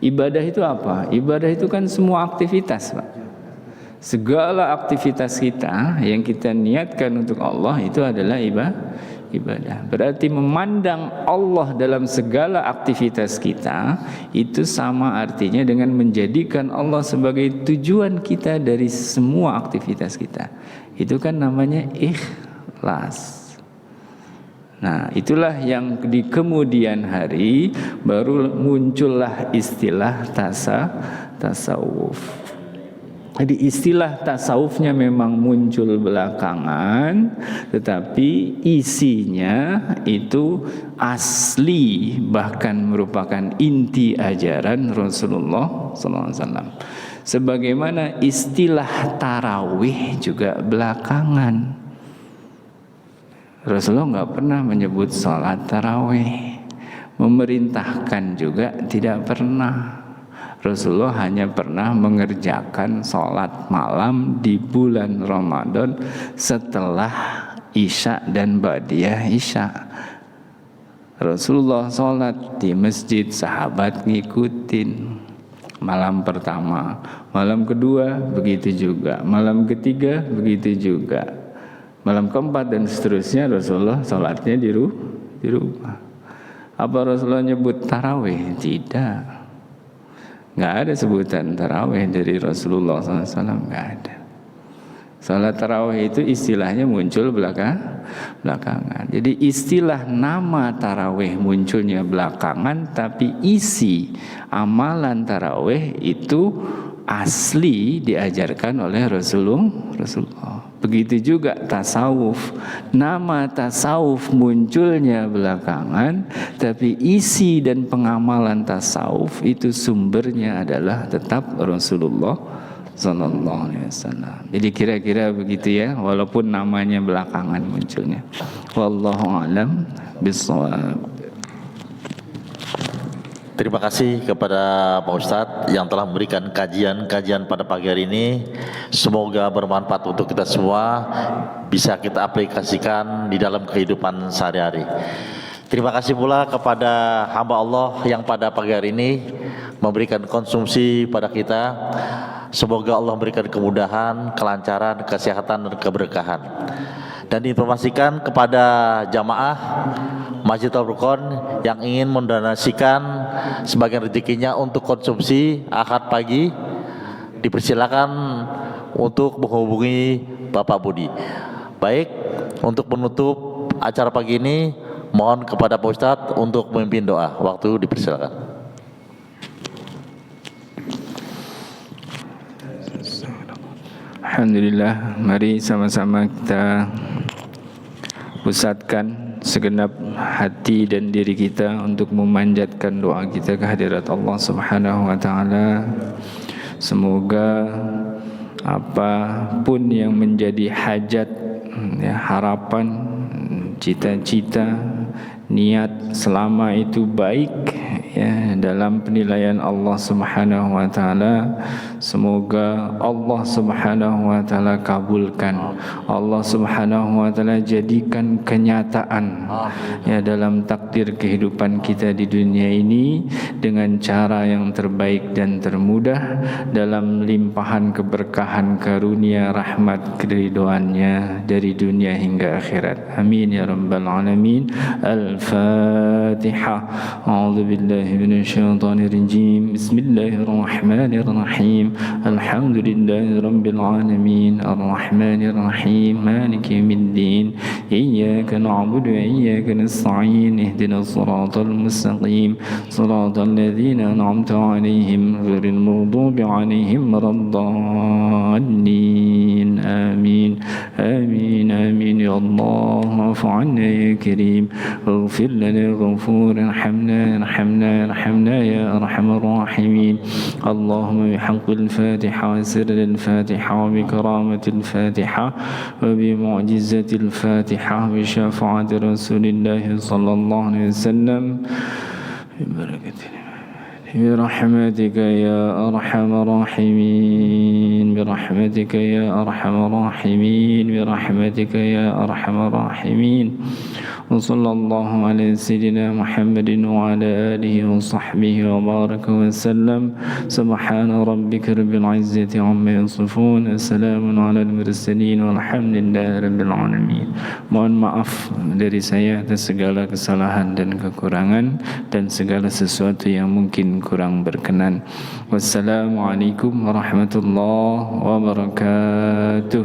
Ibadah itu apa? Ibadah itu kan semua aktivitas, Pak. Segala aktivitas kita yang kita niatkan untuk Allah itu adalah ibadah. Berarti memandang Allah dalam segala aktivitas kita itu sama artinya dengan menjadikan Allah sebagai tujuan kita dari semua aktivitas kita. Itu kan namanya ikhlas. Nah, itulah yang di kemudian hari baru muncullah istilah tasawuf. Jadi istilah tasawufnya memang muncul belakangan, tetapi isinya itu asli, bahkan merupakan inti ajaran Rasulullah SAW. Sebagaimana istilah tarawih juga belakangan. Rasulullah nggak pernah menyebut sholat tarawih, memerintahkan juga tidak pernah. Rasulullah hanya pernah mengerjakan sholat malam di bulan Ramadan setelah Isya dan Ba'diyah Isya. Rasulullah sholat di masjid, sahabat ngikutin. Malam pertama, malam kedua begitu juga, malam ketiga begitu juga, malam keempat dan seterusnya Rasulullah sholatnya di rumah. Apa Rasulullah nyebut tarawih? Tidak. Nggak ada sebutan tarawih dari Rasulullah SAW, nggak ada. Salat tarawih itu istilahnya muncul belakangan. Jadi istilah nama tarawih munculnya belakangan, tapi isi amalan tarawih itu asli diajarkan oleh Rasulullah. Begitu juga tasawuf. Nama tasawuf munculnya belakangan, tapi isi dan pengamalan tasawuf itu sumbernya adalah tetap Rasulullah sallallahu alaihi wasallam. Jadi kira-kira begitu ya, walaupun namanya belakangan munculnya. Wallahu a'lam bishawab. Terima kasih kepada Pak Ustadz yang telah memberikan kajian-kajian pada pagi hari ini. Semoga bermanfaat untuk kita semua, bisa kita aplikasikan di dalam kehidupan sehari-hari. Terima kasih pula kepada hamba Allah yang pada pagi hari ini memberikan konsumsi pada kita. Semoga Allah memberikan kemudahan, kelancaran, kesehatan, dan keberkahan. Dan diinformasikan kepada jamaah Masjid Al-Furqon yang ingin mendonasikan sebagian rezekinya untuk konsumsi akad pagi, dipersilakan untuk menghubungi Bapak Budi. Baik, untuk menutup acara pagi ini, mohon kepada Pak Ustadz untuk memimpin doa. Waktu dipersilakan. Alhamdulillah, mari sama-sama kita pusatkan segenap hati dan diri kita untuk memanjatkan doa kita ke hadirat Allah Subhanahu wa taala. Semoga apapun yang menjadi hajat, ya, harapan, cita-cita, niat selama itu baik, ya, dalam penilaian Allah Subhanahu wa taala, semoga Allah Subhanahu wa taala kabulkan. Allah Subhanahu wa taala jadikan kenyataan, ya, dalam takdir kehidupan kita di dunia ini dengan cara yang terbaik dan termudah, dalam limpahan keberkahan karunia rahmat keridhoannya dari dunia hingga akhirat. Amin ya rabbal alamin. Al-Fatihah. A'udzu billahi minasyaitonir rajim. Bismillahirrahmanirrahim. Alhamdulillahi rabbil alamin. Arrahmanir rahim. Maliki yaumiddin. Iyyaka na'budu wa iyyaka nasta'in. Ihdinas siratal mustaqim. Siratal ladzina an'amta 'alaihim ghairil maghdubi 'alaihim waladdallin. Amin. Amin. Amin ya Allah. Afu 'anna ya karim. اغفر لنا غفور ارحمنا يا أرحم الراحمين. اللهم بحق الفاتحة وسر الفاتحة وبكرامة الفاتحة وبمعجزة الفاتحة بشفاعة رسول الله صلى الله عليه وسلم برحمتك يا أرحم الراحمين. برحمتك يا أرحم الراحمين. برحمتك يا أرحم الراحمين. وصلى الله على سيدنا محمد وعلى آله وصحبه وبارك وسلم. سبحان ربك رب العزة عما يصفون. السلام على المرسلين والحمد لله رب العالمين. Mohon maaf dari saya atas segala kesalahan dan kekurangan dan segala sesuatu yang mungkin kurang berkenan. Wassalamualaikum warahmatullahi wabarakatuh.